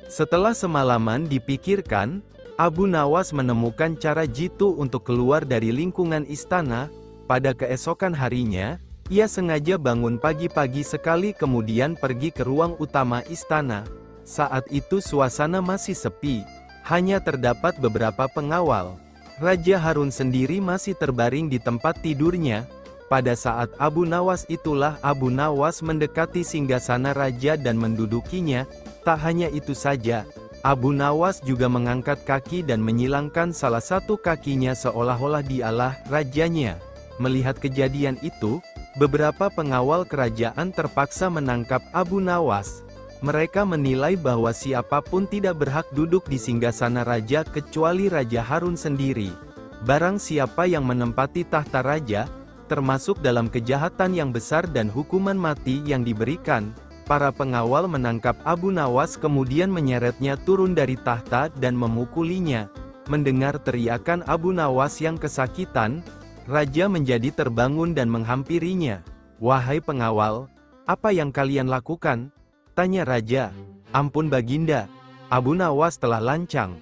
Setelah semalaman dipikirkan, Abu Nawas menemukan cara jitu untuk keluar dari lingkungan istana. Pada keesokan harinya, ia sengaja bangun pagi-pagi sekali kemudian pergi ke ruang utama istana. Saat itu suasana masih sepi, hanya terdapat beberapa pengawal. Raja Harun sendiri masih terbaring di tempat tidurnya. Pada saat Abu Nawas itulah Abu Nawas mendekati singgasana raja dan mendudukinya. Tak hanya itu saja, Abu Nawas juga mengangkat kaki dan menyilangkan salah satu kakinya seolah-olah dialah rajanya. Melihat kejadian itu, beberapa pengawal kerajaan terpaksa menangkap Abu Nawas. Mereka menilai bahwa siapapun tidak berhak duduk di singgasana raja kecuali Raja Harun sendiri. Barang siapa yang menempati tahta raja, termasuk dalam kejahatan yang besar dan hukuman mati yang diberikan. Para pengawal menangkap Abu Nawas kemudian menyeretnya turun dari tahta dan memukulinya. Mendengar teriakan Abu Nawas yang kesakitan, raja menjadi terbangun dan menghampirinya. "Wahai pengawal, apa yang kalian lakukan?" tanya raja. "Ampun Baginda, Abu Nawas telah lancang.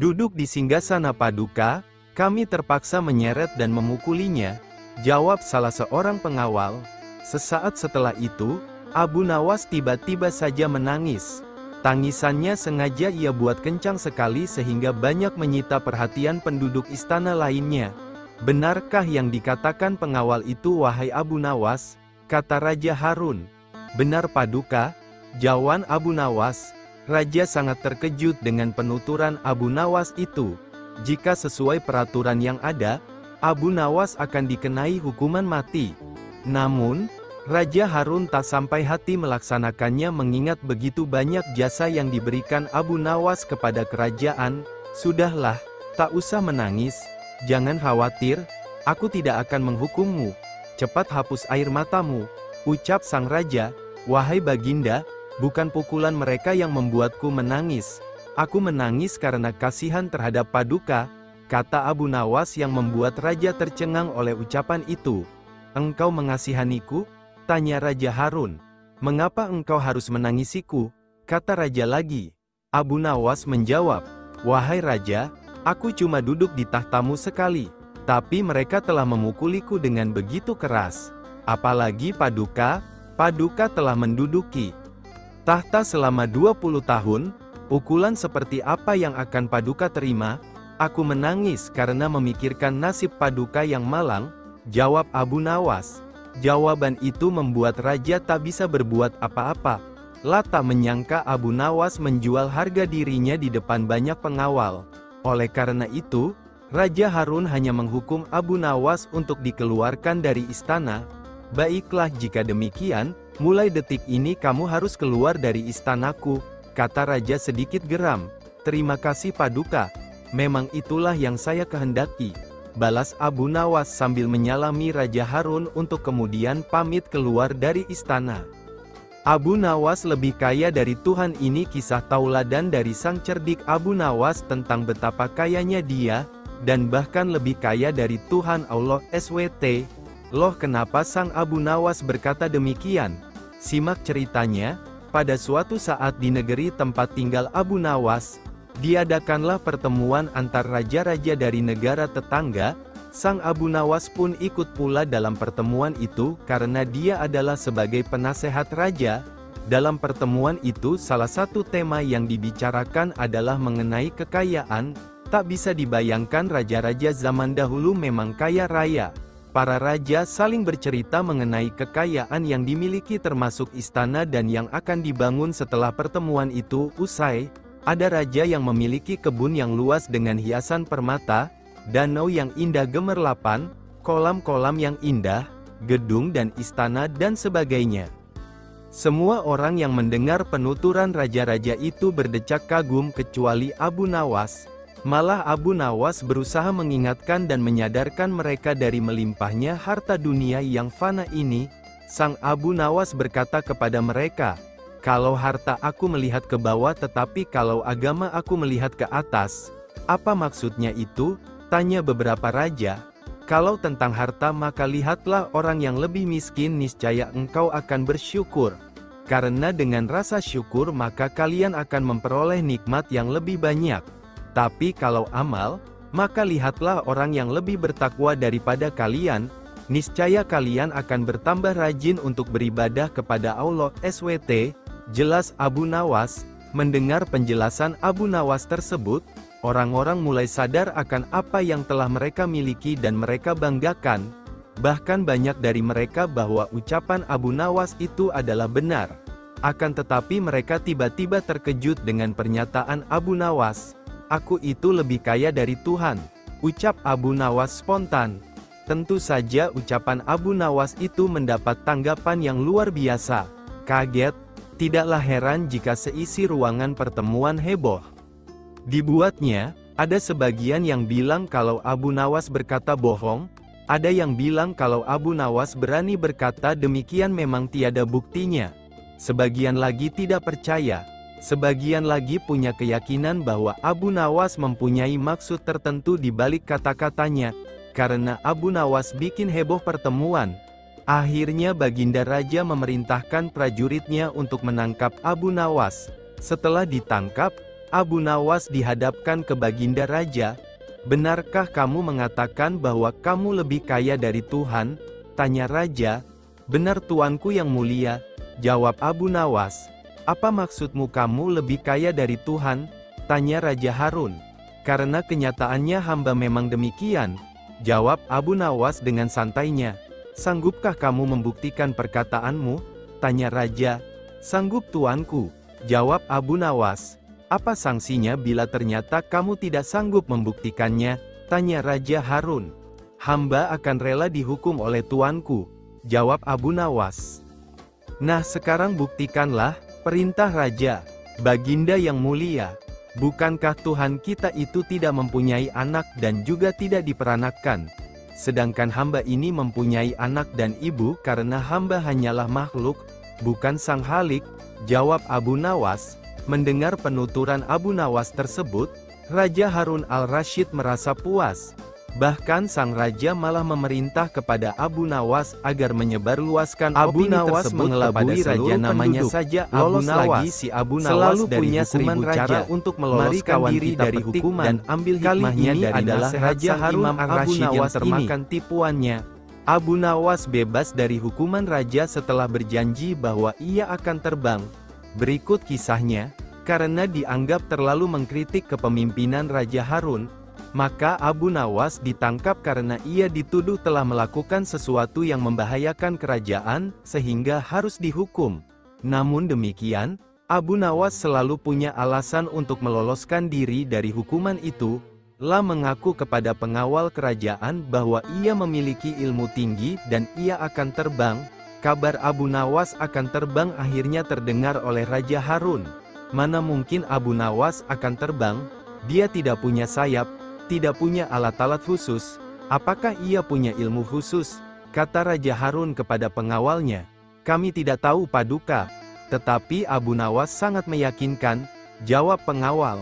Duduk di singgasana paduka, kami terpaksa menyeret dan memukulinya," jawab salah seorang pengawal. Sesaat setelah itu, Abu Nawas tiba-tiba saja menangis. Tangisannya sengaja ia buat kencang sekali sehingga banyak menyita perhatian penduduk istana lainnya. "Benarkah yang dikatakan pengawal itu wahai Abu Nawas?" kata Raja Harun. "Benar paduka," jawab Abu Nawas. Raja sangat terkejut dengan penuturan Abu Nawas itu. Jika sesuai peraturan yang ada, Abu Nawas akan dikenai hukuman mati. Namun, Raja Harun tak sampai hati melaksanakannya mengingat begitu banyak jasa yang diberikan Abu Nawas kepada kerajaan. "Sudahlah, tak usah menangis, jangan khawatir, aku tidak akan menghukummu. Cepat hapus air matamu," ucap sang raja. "Wahai Baginda, bukan pukulan mereka yang membuatku menangis. Aku menangis karena kasihan terhadap paduka," kata Abu Nawas yang membuat raja tercengang oleh ucapan itu. "Engkau mengasihaniku?" tanya Raja Harun. "Mengapa engkau harus menangisiku?" kata raja lagi. Abu Nawas menjawab, "Wahai raja, aku cuma duduk di tahtamu sekali. Tapi mereka telah memukuliku dengan begitu keras. Apalagi Paduka telah menduduki tahta selama 20 tahun, pukulan seperti apa yang akan Paduka terima? Aku menangis karena memikirkan nasib Paduka yang malang, jawab Abu Nawas. Jawaban itu membuat raja tak bisa berbuat apa-apa. Lata menyangka Abu Nawas menjual harga dirinya di depan banyak pengawal. Oleh karena itu, Raja Harun hanya menghukum Abu Nawas untuk dikeluarkan dari istana. Baiklah jika demikian, mulai detik ini kamu harus keluar dari istanaku, kata raja sedikit geram. Terima kasih Paduka, memang itulah yang saya kehendaki, balas Abu Nawas sambil menyalami Raja Harun untuk kemudian pamit keluar dari istana. Abu Nawas lebih kaya dari Tuhan. Ini kisah tauladan dari sang cerdik Abu Nawas tentang betapa kayanya dia, dan bahkan lebih kaya dari Tuhan Allah SWT. Loh kenapa sang Abu Nawas berkata demikian? Simak ceritanya. Pada suatu saat di negeri tempat tinggal Abu Nawas, diadakanlah pertemuan antar raja-raja dari negara tetangga. Sang Abu Nawas pun ikut pula dalam pertemuan itu karena dia adalah sebagai penasehat raja. Dalam pertemuan itu salah satu tema yang dibicarakan adalah mengenai kekayaan. Tak bisa dibayangkan raja-raja zaman dahulu memang kaya raya. Para raja saling bercerita mengenai kekayaan yang dimiliki termasuk istana dan yang akan dibangun setelah pertemuan itu usai. Ada raja yang memiliki kebun yang luas dengan hiasan permata, danau yang indah gemerlapan, kolam-kolam yang indah, gedung dan istana dan sebagainya. Semua orang yang mendengar penuturan raja-raja itu berdecak kagum kecuali Abu Nawas. Malah Abu Nawas berusaha mengingatkan dan menyadarkan mereka dari melimpahnya harta dunia yang fana ini. Sang Abu Nawas berkata kepada mereka, "Kalau harta aku melihat ke bawah tetapi kalau agama aku melihat ke atas." "Apa maksudnya itu?" tanya beberapa raja. "Kalau tentang harta maka lihatlah orang yang lebih miskin, niscaya engkau akan bersyukur. Karena dengan rasa syukur maka kalian akan memperoleh nikmat yang lebih banyak. Tapi kalau amal, maka lihatlah orang yang lebih bertakwa daripada kalian, niscaya kalian akan bertambah rajin untuk beribadah kepada Allah SWT." Jelas Abu Nawas. Mendengar penjelasan Abu Nawas tersebut, orang-orang mulai sadar akan apa yang telah mereka miliki dan mereka banggakan. Bahkan banyak dari mereka bahwa ucapan Abu Nawas itu adalah benar. Akan tetapi mereka tiba-tiba terkejut dengan pernyataan Abu Nawas. "Aku itu lebih kaya dari Tuhan," ucap Abu Nawas spontan. Tentu saja ucapan Abu Nawas itu mendapat tanggapan yang luar biasa. Kaget, tidaklah heran jika seisi ruangan pertemuan heboh. Dibuatnya, ada sebagian yang bilang kalau Abu Nawas berkata bohong, ada yang bilang kalau Abu Nawas berani berkata demikian memang tiada buktinya. Sebagian lagi tidak percaya. Sebagian lagi punya keyakinan bahwa Abu Nawas mempunyai maksud tertentu di balik kata-katanya, karena Abu Nawas bikin heboh pertemuan. Akhirnya Baginda Raja memerintahkan prajuritnya untuk menangkap Abu Nawas. Setelah ditangkap, Abu Nawas dihadapkan ke Baginda Raja. "Benarkah kamu mengatakan bahwa kamu lebih kaya dari Tuhan?" tanya Raja. "Benar Tuanku yang mulia," jawab Abu Nawas. "Apa maksudmu kamu lebih kaya dari Tuhan?" tanya Raja Harun. "Karena kenyataannya hamba memang demikian," jawab Abu Nawas dengan santainya. "Sanggupkah kamu membuktikan perkataanmu?" tanya Raja. "Sanggup Tuanku," jawab Abu Nawas. "Apa sanksinya bila ternyata kamu tidak sanggup membuktikannya?" tanya Raja Harun. "Hamba akan rela dihukum oleh Tuanku," jawab Abu Nawas. "Nah sekarang buktikanlah," perintah Raja. "Baginda yang mulia, bukankah Tuhan kita itu tidak mempunyai anak dan juga tidak diperanakkan? Sedangkan hamba ini mempunyai anak dan ibu karena hamba hanyalah makhluk, bukan sang Khalik," jawab Abu Nawas. Mendengar penuturan Abu Nawas tersebut, Raja Harun al-Rasyid merasa puas. Bahkan sang raja malah memerintah kepada Abu Nawas agar menyebarluaskan opini tersebut kepada seluruh penduduk. saja Lolos lagi si Abu Nawas dari hukuman raja untuk meloloskan diri dari hukuman dan ambil hikmahnya dari adalah Raja Harun ar-Rasyid yang termakan tipuannya. Abu Nawas bebas dari hukuman raja setelah berjanji bahwa ia akan terbang. Berikut kisahnya, karena dianggap terlalu mengkritik kepemimpinan Raja Harun, maka Abu Nawas ditangkap karena ia dituduh telah melakukan sesuatu yang membahayakan kerajaan, sehingga harus dihukum. Namun demikian, Abu Nawas selalu punya alasan untuk meloloskan diri dari hukuman itu. La mengaku kepada pengawal kerajaan bahwa ia memiliki ilmu tinggi dan ia akan terbang. Kabar Abu Nawas akan terbang akhirnya terdengar oleh Raja Harun. Mana mungkin Abu Nawas akan terbang? Dia tidak punya sayap, tidak punya alat-alat khusus. Apakah ia punya ilmu khusus? Kata Raja Harun kepada pengawalnya. Kami tidak tahu Paduka. Tetapi Abu Nawas sangat meyakinkan, jawab pengawal.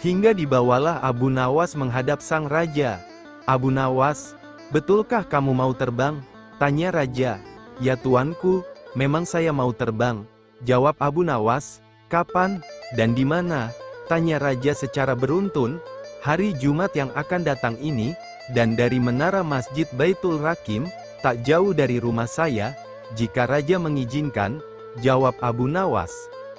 Hingga dibawalah Abu Nawas menghadap sang raja. Abu Nawas, betulkah kamu mau terbang? Tanya raja. Ya tuanku, memang saya mau terbang. Jawab Abu Nawas. Kapan? Dan di mana? Tanya raja secara beruntun. Hari Jumat yang akan datang ini, dan dari menara Masjid Baitul Rakim, tak jauh dari rumah saya, jika raja mengizinkan, jawab Abu Nawas.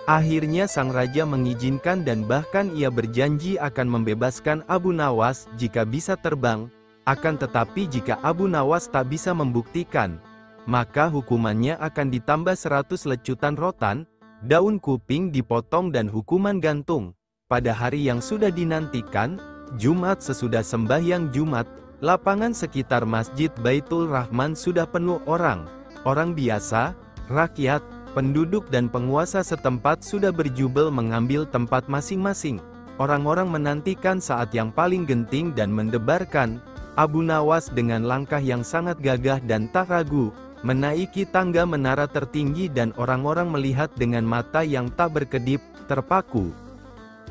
Akhirnya sang raja mengizinkan dan bahkan ia berjanji akan membebaskan Abu Nawas jika bisa terbang. Akan tetapi jika Abu Nawas tak bisa membuktikan, maka hukumannya akan ditambah 100 lecutan rotan, daun kuping dipotong dan hukuman gantung. Pada hari yang sudah dinantikan, Jumat sesudah sembahyang Jumat, lapangan sekitar Masjid Baitul Rahman sudah penuh orang. Orang biasa, rakyat, penduduk dan penguasa setempat sudah berjubel mengambil tempat masing-masing. Orang-orang menantikan saat yang paling genting dan mendebarkan. Abu Nawas dengan langkah yang sangat gagah dan tak ragu, menaiki tangga menara tertinggi dan orang-orang melihat dengan mata yang tak berkedip, terpaku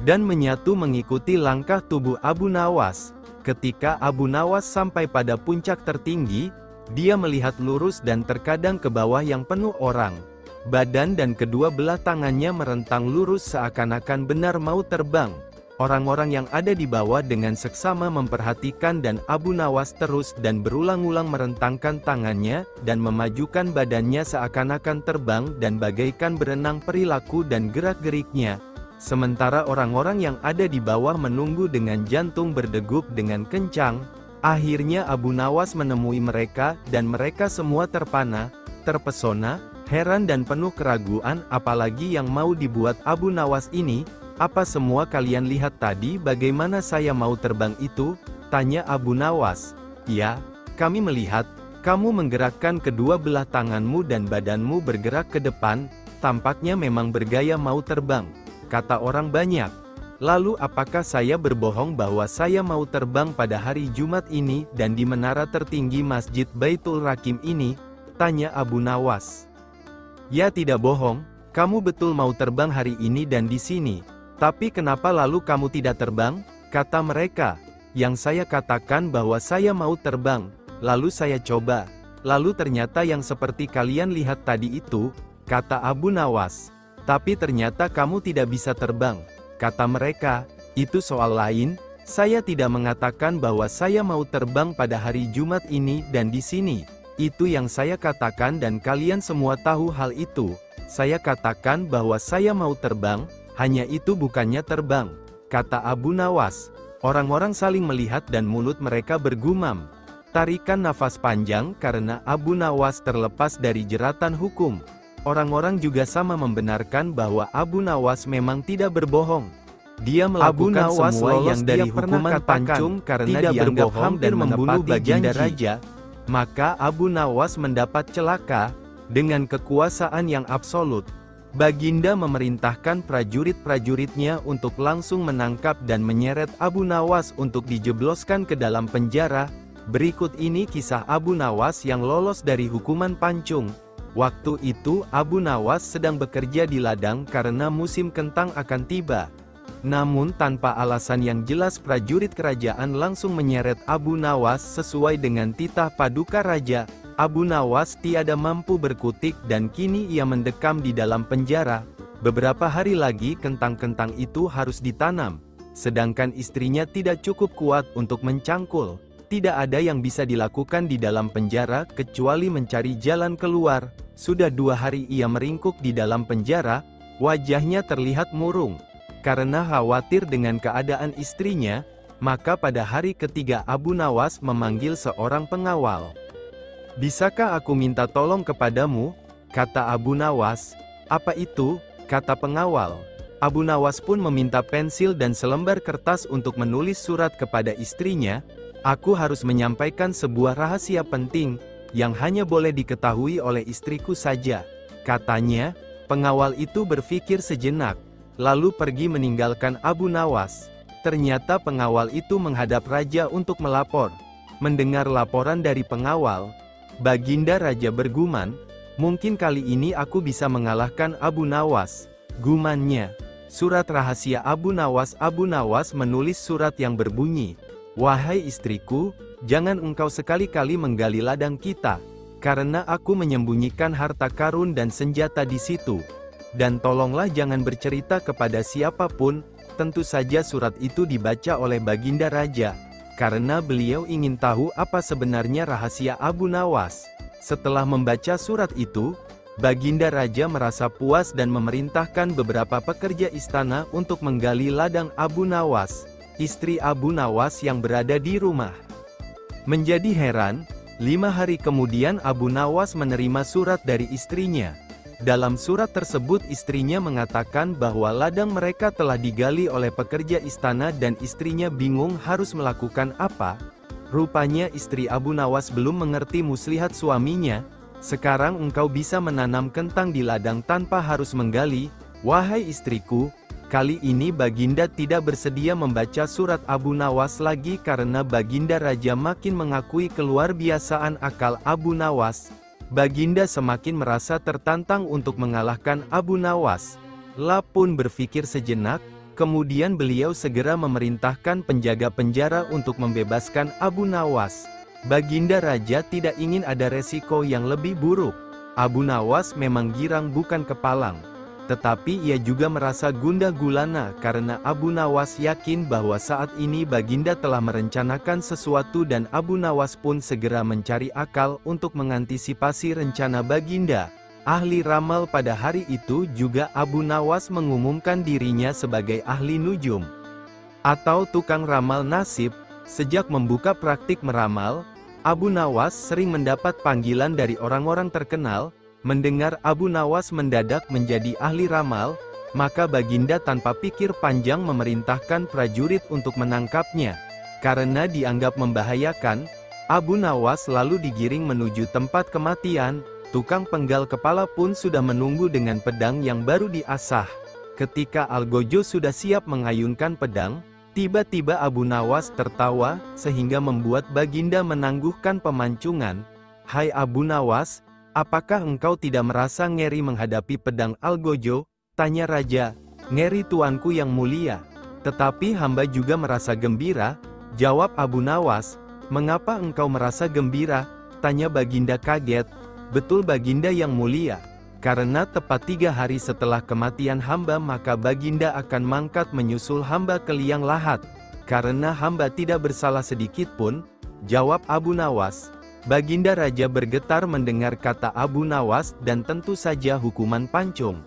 dan menyatu mengikuti langkah tubuh Abu Nawas. Ketika Abu Nawas sampai pada puncak tertinggi, dia melihat lurus dan terkadang ke bawah yang penuh orang. Badan dan kedua belah tangannya merentang lurus seakan-akan benar mau terbang. Orang-orang yang ada di bawah dengan seksama memperhatikan dan Abu Nawas terus dan berulang-ulang merentangkan tangannya dan memajukan badannya seakan-akan terbang dan bagaikan berenang perilaku dan gerak-geriknya. Sementara orang-orang yang ada di bawah menunggu dengan jantung berdegup dengan kencang. Akhirnya Abu Nawas menemui mereka dan mereka semua terpana, terpesona, heran dan penuh keraguan. Apalagi yang mau dibuat Abu Nawas ini? Apa semua kalian lihat tadi bagaimana saya mau terbang itu? Tanya Abu Nawas. Ya, kami melihat, kamu menggerakkan kedua belah tanganmu dan badanmu bergerak ke depan, tampaknya memang bergaya mau terbang. Kata orang banyak. Lalu apakah saya berbohong bahwa saya mau terbang pada hari Jumat ini dan di menara tertinggi Masjid Baitul Rakim ini? Tanya Abu Nawas. Ya tidak bohong, kamu betul mau terbang hari ini dan di sini. Tapi kenapa lalu kamu tidak terbang? Kata mereka. Yang saya katakan bahwa saya mau terbang, lalu saya coba. Lalu ternyata yang seperti kalian lihat tadi itu, kata Abu Nawas. Tapi ternyata kamu tidak bisa terbang. Kata mereka, itu soal lain, saya tidak mengatakan bahwa saya mau terbang pada hari Jumat ini dan di sini. Itu yang saya katakan dan kalian semua tahu hal itu. Saya katakan bahwa saya mau terbang, hanya itu bukannya terbang. Kata Abu Nawas. Orang-orang saling melihat dan mulut mereka bergumam. Tarikan nafas panjang karena Abu Nawas terlepas dari jeratan hukum. Orang-orang juga sama membenarkan bahwa Abu Nawas memang tidak berbohong. Dia melakukan semua yang dari hukuman pancung karena dianggap hampir membunuh baginda raja. Maka Abu Nawas mendapat celaka dengan kekuasaan yang absolut. Baginda memerintahkan prajurit-prajuritnya untuk langsung menangkap dan menyeret Abu Nawas untuk dijebloskan ke dalam penjara. Berikut ini kisah Abu Nawas yang lolos dari hukuman pancung. Waktu itu Abu Nawas sedang bekerja di ladang karena musim kentang akan tiba. Namun tanpa alasan yang jelas prajurit kerajaan langsung menyeret Abu Nawas sesuai dengan titah paduka raja. Abu Nawas tiada mampu berkutik dan kini ia mendekam di dalam penjara. Beberapa hari lagi kentang-kentang itu harus ditanam, sedangkan istrinya tidak cukup kuat untuk mencangkul. Tidak ada yang bisa dilakukan di dalam penjara kecuali mencari jalan keluar. Sudah 2 hari ia meringkuk di dalam penjara, wajahnya terlihat murung. Karena khawatir dengan keadaan istrinya, maka pada hari ketiga Abu Nawas memanggil seorang pengawal. "Bisakah aku minta tolong kepadamu?" kata Abu Nawas. "Apa itu?" kata pengawal. Abu Nawas pun meminta pensil dan selembar kertas untuk menulis surat kepada istrinya. "Aku harus menyampaikan sebuah rahasia penting, yang hanya boleh diketahui oleh istriku saja," katanya. Pengawal itu berpikir sejenak, lalu pergi meninggalkan Abu Nawas. Ternyata pengawal itu menghadap raja untuk melapor. Mendengar laporan dari pengawal, Baginda Raja bergumam, "Mungkin kali ini aku bisa mengalahkan Abu Nawas." Gumannya, surat rahasia Abu Nawas. Abu Nawas menulis surat yang berbunyi, "Wahai istriku, jangan engkau sekali-kali menggali ladang kita, karena aku menyembunyikan harta karun dan senjata di situ. Dan tolonglah jangan bercerita kepada siapapun." Tentu saja surat itu dibaca oleh Baginda Raja, karena beliau ingin tahu apa sebenarnya rahasia Abu Nawas. Setelah membaca surat itu, Baginda Raja merasa puas dan memerintahkan beberapa pekerja istana untuk menggali ladang Abu Nawas. Istri Abu Nawas yang berada di rumah menjadi heran. 5 hari kemudian Abu Nawas menerima surat dari istrinya. Dalam surat tersebut istrinya mengatakan bahwa ladang mereka telah digali oleh pekerja istana dan istrinya bingung harus melakukan apa. Rupanya istri Abu Nawas belum mengerti muslihat suaminya. "Sekarang engkau bisa menanam kentang di ladang tanpa harus menggali, wahai istriku." Kali ini Baginda tidak bersedia membaca surat Abu Nawas lagi karena Baginda Raja makin mengakui keluarbiasaan akal Abu Nawas. Baginda semakin merasa tertantang untuk mengalahkan Abu Nawas. La pun berpikir sejenak, kemudian beliau segera memerintahkan penjaga penjara untuk membebaskan Abu Nawas. Baginda Raja tidak ingin ada resiko yang lebih buruk. Abu Nawas memang girang bukan kepalang. Tetapi ia juga merasa gundah gulana karena Abu Nawas yakin bahwa saat ini Baginda telah merencanakan sesuatu dan Abu Nawas pun segera mencari akal untuk mengantisipasi rencana Baginda. Ahli ramal pada hari itu juga Abu Nawas mengumumkan dirinya sebagai ahli nujum atau tukang ramal nasib. Sejak membuka praktik meramal, Abu Nawas sering mendapat panggilan dari orang-orang terkenal. Mendengar Abu Nawas mendadak menjadi ahli ramal, maka Baginda tanpa pikir panjang memerintahkan prajurit untuk menangkapnya. Karena dianggap membahayakan, Abu Nawas lalu digiring menuju tempat kematian. Tukang penggal kepala pun sudah menunggu dengan pedang yang baru diasah. Ketika Algojo sudah siap mengayunkan pedang, tiba-tiba Abu Nawas tertawa, sehingga membuat Baginda menangguhkan pemancungan. "Hai Abu Nawas, apakah engkau tidak merasa ngeri menghadapi pedang Algojo?" tanya raja. "Ngeri tuanku yang mulia. Tetapi hamba juga merasa gembira," jawab Abu Nawas. "Mengapa engkau merasa gembira?" tanya Baginda kaget. "Betul Baginda yang mulia. Karena tepat 3 hari setelah kematian hamba maka Baginda akan mangkat menyusul hamba ke liang lahat. Karena hamba tidak bersalah sedikit pun," jawab Abu Nawas. Baginda Raja bergetar mendengar kata Abu Nawas dan tentu saja hukuman pancung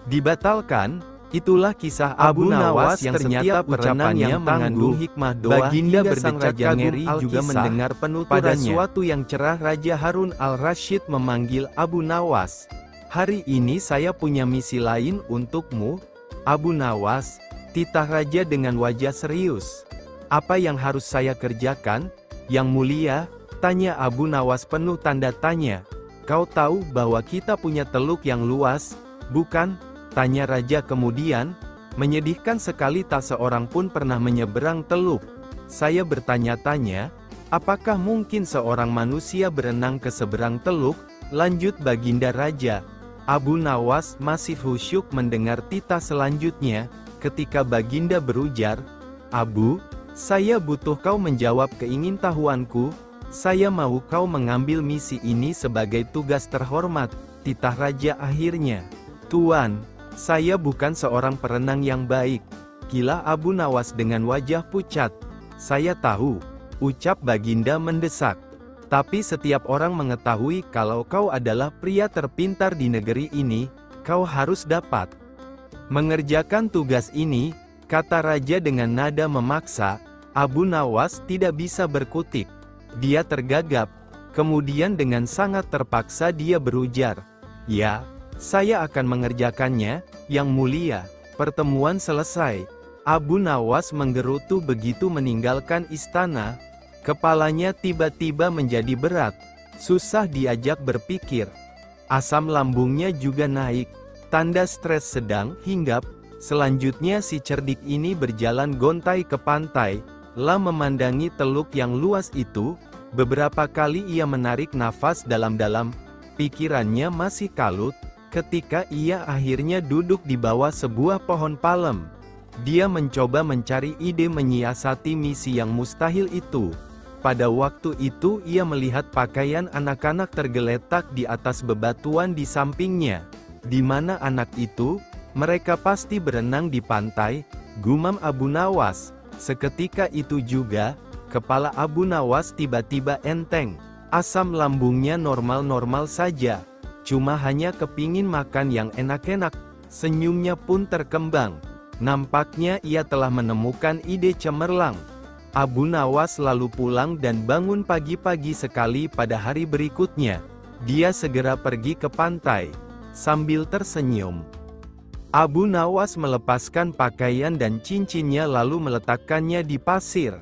dibatalkan. Itulah kisah Abu Nawas yang ternyata ucapannya mengandung hikmah doa. Baginda berdecak kagum juga mendengar penuturannya. Pada suatu yang cerah Raja Harun al-Rasyid memanggil Abu Nawas. "Hari ini saya punya misi lain untukmu, Abu Nawas," titah Raja dengan wajah serius. "Apa yang harus saya kerjakan, Yang Mulia?" tanya Abu Nawas penuh tanda tanya. "Kau tahu bahwa kita punya teluk yang luas, bukan?" tanya raja kemudian. "Menyedihkan sekali tak seorang pun pernah menyeberang teluk. Saya bertanya-tanya, apakah mungkin seorang manusia berenang ke seberang teluk?" lanjut Baginda Raja. Abu Nawas masih khusyuk mendengar titah selanjutnya. ketika Baginda berujar, "Abu, saya butuh kau menjawab keingintahuanku, saya mau kau mengambil misi ini sebagai tugas terhormat," titah raja akhirnya. "Tuan, saya bukan seorang perenang yang baik," kilah Abu Nawas dengan wajah pucat. "Saya tahu," ucap Baginda mendesak. "Tapi setiap orang mengetahui kalau kau adalah pria terpintar di negeri ini, kau harus dapat mengerjakan tugas ini," kata raja dengan nada memaksa. Abu Nawas tidak bisa berkutik. Dia tergagap. Kemudian dengan sangat terpaksa dia berujar, "Ya, saya akan mengerjakannya, Yang Mulia." Pertemuan selesai. Abu Nawas menggerutu begitu meninggalkan istana. Kepalanya tiba-tiba menjadi berat. Susah diajak berpikir. Asam lambungnya juga naik. Tanda stres sedang hinggap. Selanjutnya si cerdik ini berjalan gontai ke pantai. Memandangi teluk yang luas itu. Beberapa kali ia menarik nafas dalam-dalam. Pikirannya masih kalut, ketika ia akhirnya duduk di bawah sebuah pohon palem. Dia mencoba mencari ide menyiasati misi yang mustahil itu. Pada waktu itu ia melihat pakaian anak-anak tergeletak di atas bebatuan di sampingnya. Di mana anak itu? Mereka pasti berenang di pantai, gumam Abu Nawas. Seketika itu juga, kepala Abu Nawas tiba-tiba enteng. Asam lambungnya normal-normal saja. Cuma hanya kepingin makan yang enak-enak. Senyumnya pun terkembang. Nampaknya ia telah menemukan ide cemerlang. Abu Nawas lalu pulang dan bangun pagi-pagi sekali pada hari berikutnya. Dia segera pergi ke pantai. Sambil tersenyum, Abu Nawas melepaskan pakaian dan cincinnya lalu meletakkannya di pasir.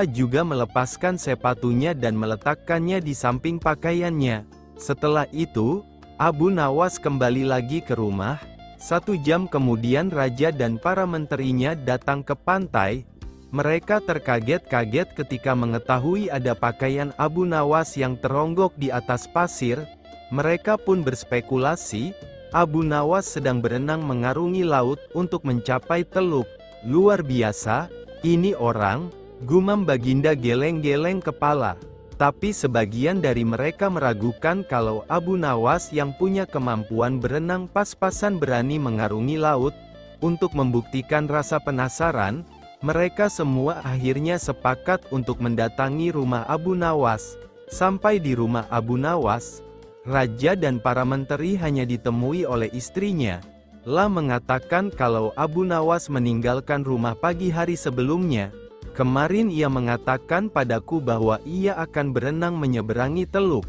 Juga melepaskan sepatunya dan meletakkannya di samping pakaiannya. Setelah itu, Abu Nawas kembali lagi ke rumah. 1 jam kemudian raja dan para menterinya datang ke pantai. Mereka terkaget-kaget ketika mengetahui ada pakaian Abu Nawas yang teronggok di atas pasir. Mereka pun berspekulasi, Abu Nawas sedang berenang mengarungi laut untuk mencapai teluk. "Luar biasa, ini orang," gumam Baginda geleng-geleng kepala. Tapi sebagian dari mereka meragukan kalau Abu Nawas yang punya kemampuan berenang pas-pasan berani mengarungi laut. Untuk membuktikan rasa penasaran, mereka semua akhirnya sepakat untuk mendatangi rumah Abu Nawas. Sampai di rumah Abu Nawas, raja dan para menteri hanya ditemui oleh istrinya. Mengatakan kalau Abu Nawas meninggalkan rumah pagi hari sebelumnya. "Kemarin ia mengatakan padaku bahwa ia akan berenang menyeberangi teluk.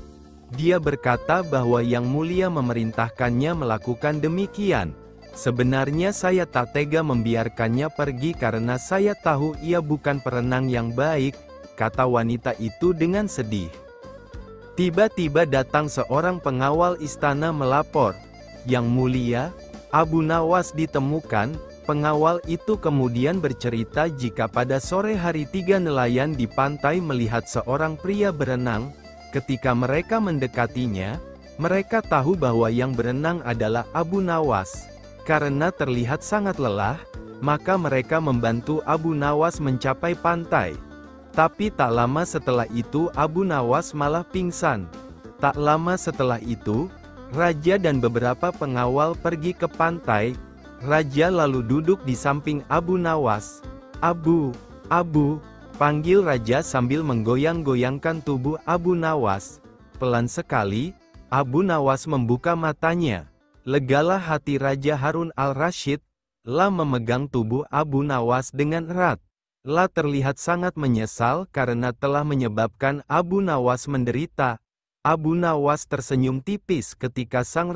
Dia berkata bahwa Yang Mulia memerintahkannya melakukan demikian. Sebenarnya saya tak tega membiarkannya pergi karena saya tahu ia bukan perenang yang baik," kata wanita itu dengan sedih. Tiba-tiba datang seorang pengawal istana melapor, "Yang Mulia, Abu Nawas ditemukan." Pengawal itu kemudian bercerita jika pada sore hari 3 nelayan di pantai melihat seorang pria berenang. Ketika mereka mendekatinya, mereka tahu bahwa yang berenang adalah Abu Nawas. Karena terlihat sangat lelah, maka mereka membantu Abu Nawas mencapai pantai. Tapi tak lama setelah itu Abu Nawas malah pingsan. Tak lama setelah itu, raja dan beberapa pengawal pergi ke pantai. Raja lalu duduk di samping Abu Nawas. "Abu, Abu," panggil raja sambil menggoyang-goyangkan tubuh Abu Nawas. Pelan sekali, Abu Nawas membuka matanya. Legalah hati Raja Harun al-Rasyid. Memegang tubuh Abu Nawas dengan erat. Terlihat sangat menyesal karena telah menyebabkan Abu Nawas menderita. Abu Nawas tersenyum tipis ketika sang